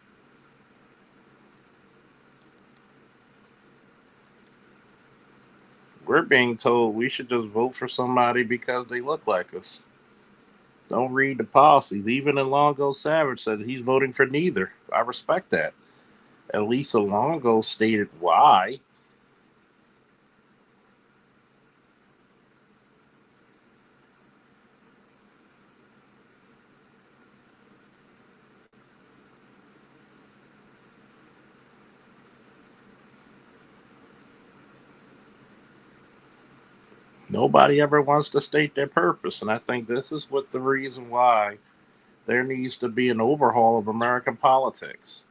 We're being told we should just vote for somebody because they look like us. Don't read the policies. Even Longo Savage said he's voting for neither. I respect that. At least Longo stated why. Nobody ever wants to state their purpose, and I think this is what the reason why there needs to be an overhaul of American politics.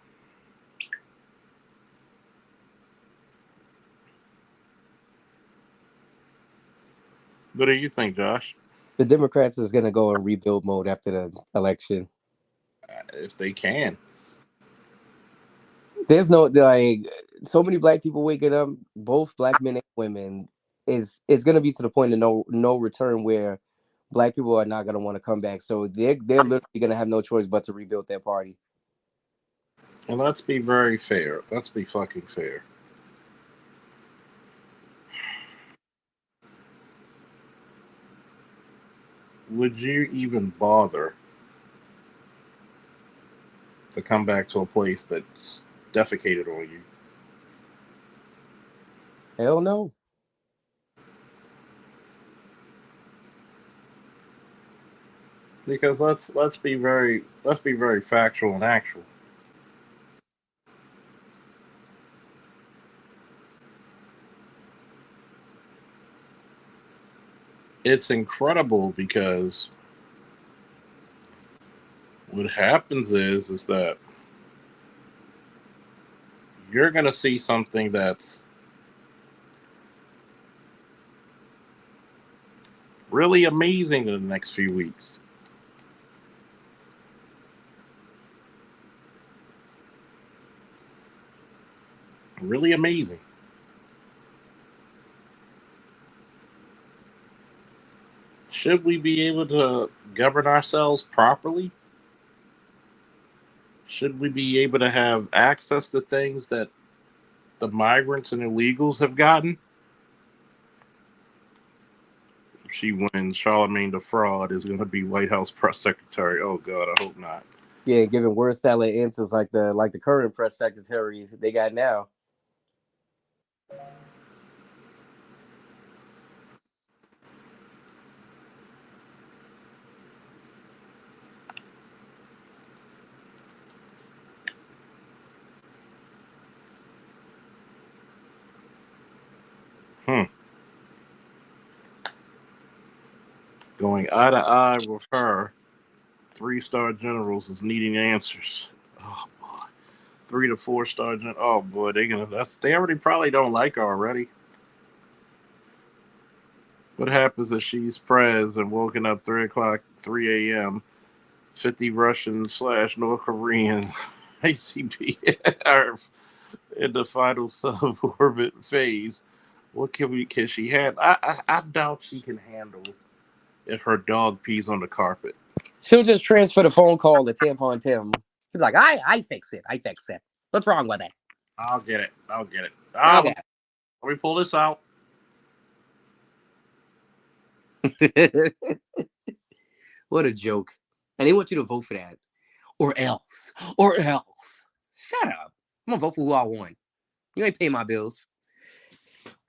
What do you think, Josh? The Democrats is going to go in rebuild mode after the election. If they can. There's no, like, so many black people waking up, both black men and women, it's going to be to the point of no return where black people are not going to want to come back. So they're literally going to have no choice but to rebuild their party. And let's be very fair. Let's be fucking fair. Would you even bother to come back to a place that's defecated on you? Hell no. Because let's be very factual and actual. It's incredible because what happens is that you're going to see something that's really amazing in the next few weeks. Really amazing. Should we be able to govern ourselves properly? Should we be able to have access to things that the migrants and illegals have gotten? If she wins, Charlemagne the Fraud is going to be White House press secretary. Oh God, I hope not. Yeah, giving word salad answers like the current press secretaries they got now. Going eye to eye with her, 3-star generals is needing answers. Oh boy, 3 to 4-star general. Oh boy, they already probably don't like her already. What happens if she's prez and woken up 3 a.m., 50 Russian / North Korean ICBM in the final suborbit phase? What can she handle? I doubt she can handle if her dog pees on the carpet. She'll just transfer the phone call to Tampon Tim. He's like, I fix it. What's wrong with it? I'll get it. Okay. Let me pull this out. What a joke. And they want you to vote for that. Or else. Or else. Shut up. I'm going to vote for who I want. You ain't paying my bills.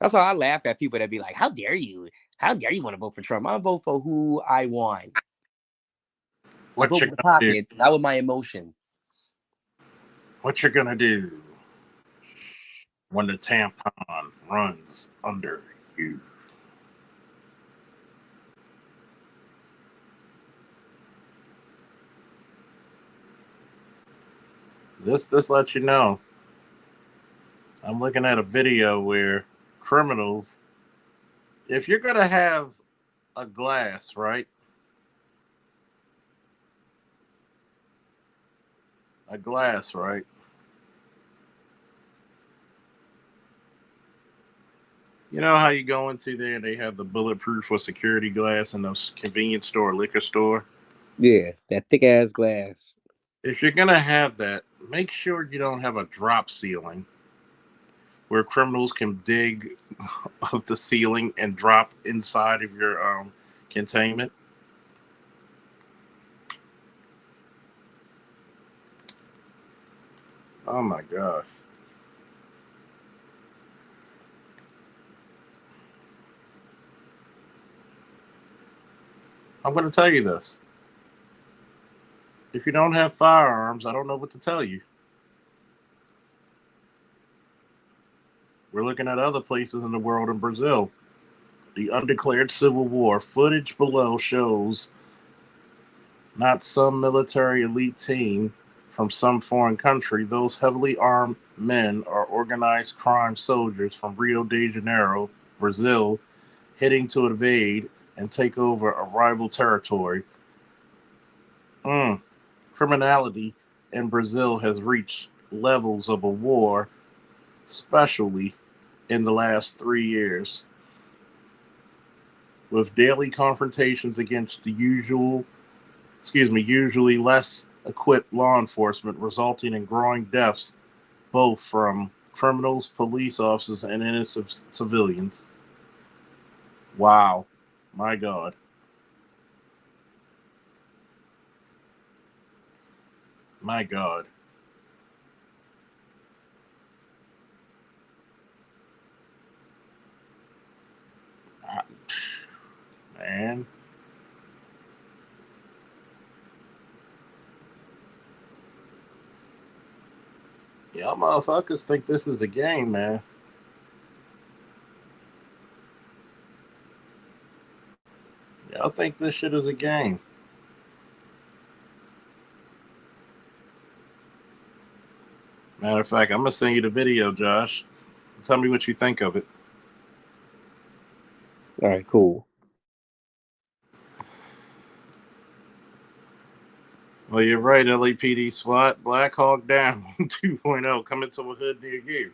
That's why I laugh at people that be like, how dare you? How dare you want to vote for Trump? I vote for who I want. I vote with the pocket, not with my emotion. What you're going to do when the tampon runs under you? This lets you know. I'm looking at a video where criminals, if you're going to have a glass, right? A glass, right? You know how you go into there and they have the bulletproof or security glass in those convenience store, liquor store? Yeah, that thick ass glass. If you're going to have that, make sure you don't have a drop ceiling where criminals can dig up the ceiling and drop inside of your containment. Oh my gosh. I'm going to tell you this. If you don't have firearms, I don't know what to tell you. We're looking at other places in the world. In Brazil, the undeclared civil war. Footage below shows not some military elite team from some foreign country. Those heavily armed men are organized crime soldiers from Rio de Janeiro, Brazil, heading to invade and take over a rival territory. Criminality in Brazil has reached levels of a war, especially in the last 3 years, with daily confrontations against the usually less equipped law enforcement, resulting in growing deaths, both from criminals, police officers, and innocent civilians. Wow. My God. My God. Man. Y'all motherfuckers think this is a game, man. Y'all think this shit is a game. Matter of fact, I'm going to send you the video, Josh. Tell me what you think of it. All right, cool. Well, you're right, LAPD SWAT. Black Hawk Down 2.0 coming to a hood near you.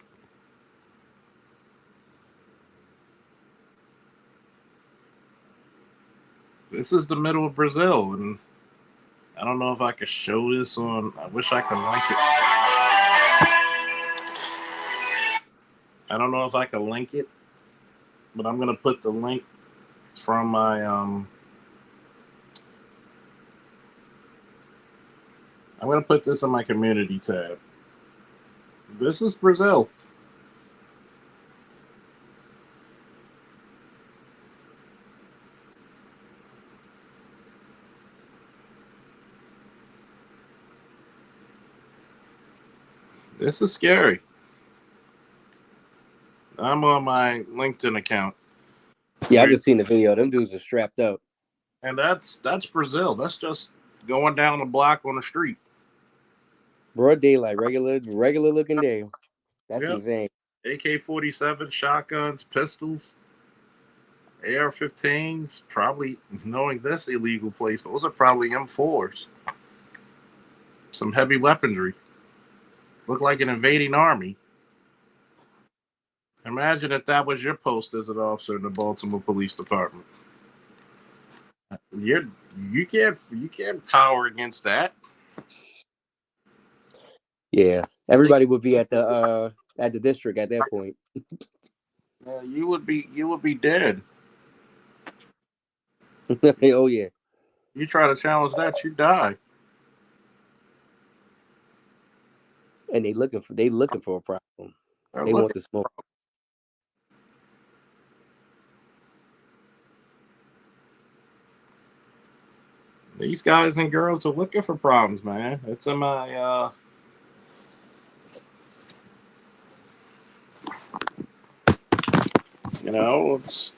This is the middle of Brazil, and I don't know if I could show this on. I wish I could link it. I don't know if I can link it, but I'm gonna put the link from my I'm gonna put this in my community tab. This is Brazil. This is scary. I'm on my LinkedIn account. Yeah, I just seen the video. Them dudes are strapped up. And that's Brazil. That's just going down the block on the street. Broad daylight, regular looking day. That's insane. AK-47, shotguns, pistols, AR-15s. Probably, knowing this illegal place, those are probably M4s. Some heavy weaponry. Look like an invading army. Imagine if that was your post as an officer in the Baltimore Police Department. You can't power against that. Yeah, everybody would be at the at the district at that point. You would be dead. Oh yeah. You try to challenge that, you die. And they looking for a problem. Now They look, want the smoke. these guys and girls are looking for problems, man. It's in my it's,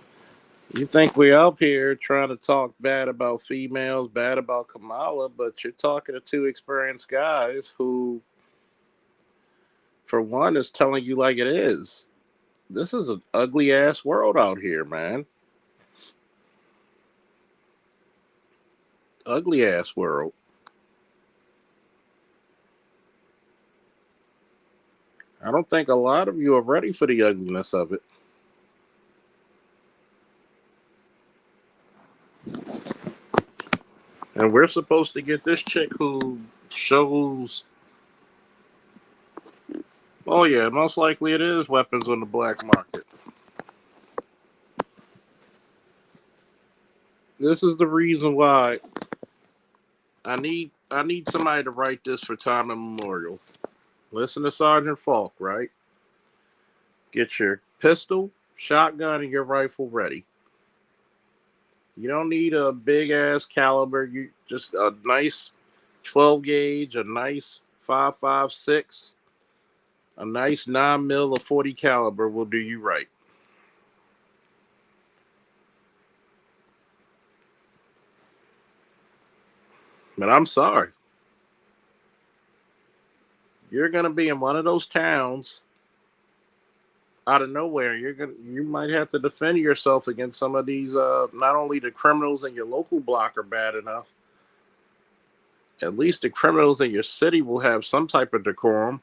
you think we up here trying to talk bad about females, bad about Kamala, but you're talking to two experienced guys who, for one, is telling you like it is. This is an ugly ass world out here, man. Ugly ass world. I don't think a lot of you are ready for the ugliness of it. And we're supposed to get this chick who shows. Oh, yeah, most likely it is weapons on the black market. This is the reason why I need somebody to write this for time immemorial. Listen to Sergeant Falk, right? Get your pistol, shotgun, and your rifle ready. You don't need a big ass caliber. You just a nice 12 gauge, a nice 5.56, a nice 9 mil or 40 caliber will do you right. But I'm sorry. You're gonna be in one of those towns out of nowhere. You might have to defend yourself against some of these. Not only the criminals in your local block are bad enough. At least the criminals in your city will have some type of decorum.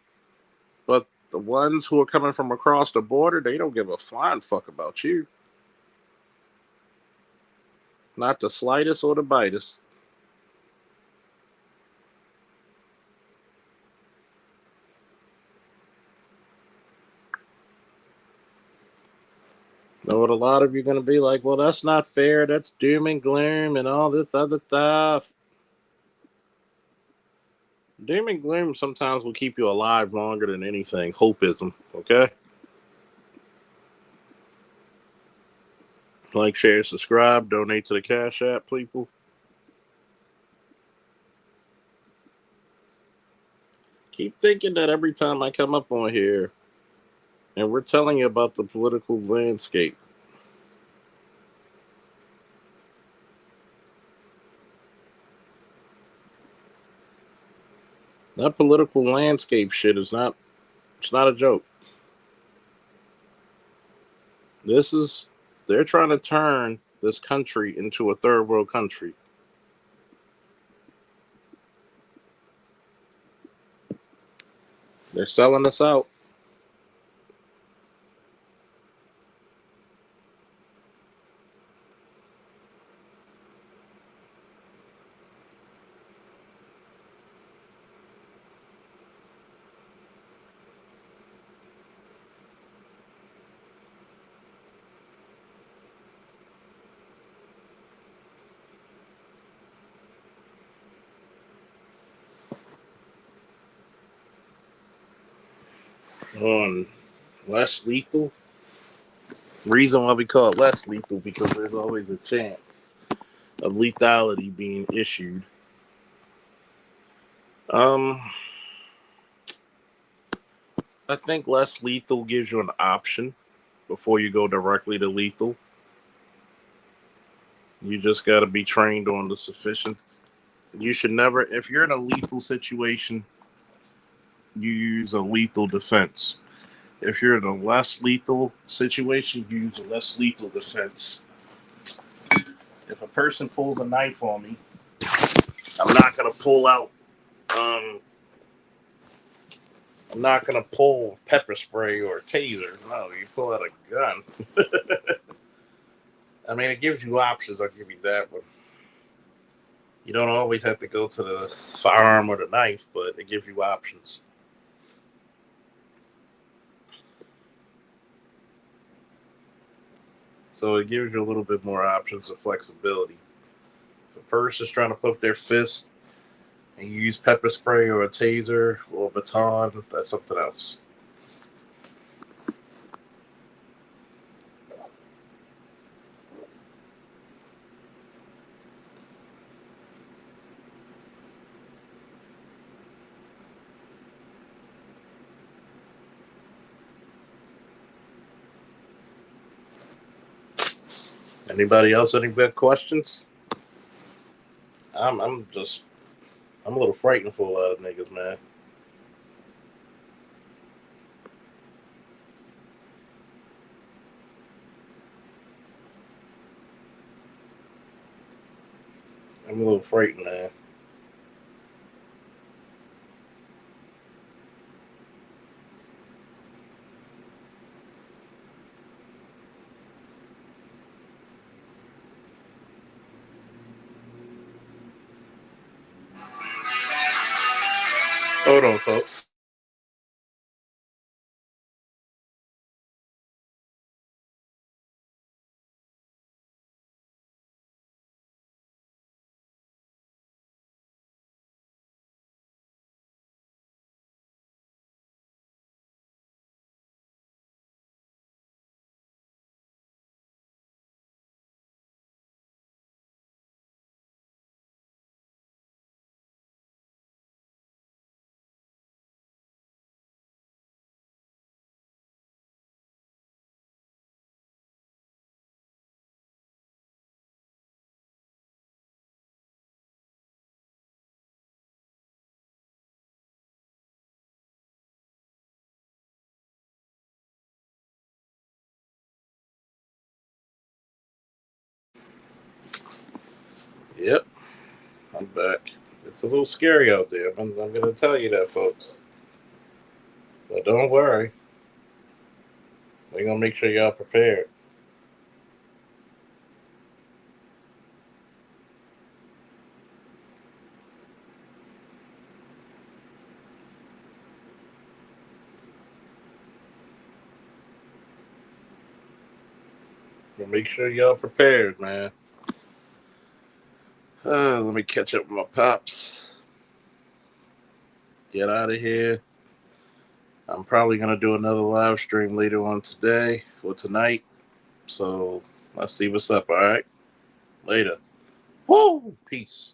But the ones who are coming from across the border, they don't give a flying fuck about you. Not the slightest or the brightest. Know what a lot of you are going to be like, well, that's not fair. That's doom and gloom and all this other stuff. Doom and gloom sometimes will keep you alive longer than anything. Hopeism, okay? Like, share, subscribe, donate to the Cash App, people. Keep thinking that every time I come up on here and we're telling you about the political landscape. That political landscape shit it's not a joke. They're trying to turn this country into a third world country. They're selling us out. On less lethal. Reason why we call it less lethal because there's always a chance of lethality being issued. I think less lethal gives you an option before you go directly to lethal. You just got to be trained on the sufficient. You should never, if you're in a lethal situation, you use a lethal defense. If you're in a less lethal situation, you use a less lethal defense. If a person pulls a knife on me, I'm not gonna pull out. I'm not gonna pull pepper spray or a taser. No, you pull out a gun. I mean, it gives you options. I'll give you that one. You don't always have to go to the firearm or the knife, but it gives you options. So it gives you a little bit more options of flexibility. If a person's trying to poke their fist and you use pepper spray or a taser or a baton, that's something else. Anybody else? Any big questions? I'm a little frightened for a lot of niggas, man. I'm a little frightened, man. Hold on, folks. Yep, I'm back. It's a little scary out there. I'm going to tell you that, folks. But don't worry. We're going to make sure y'all prepared. We'll make sure y'all prepared, man. Let me catch up with my pops. Get out of here. I'm probably going to do another live stream later on today or tonight. So let's see what's up, all right? Later. Woo! Peace.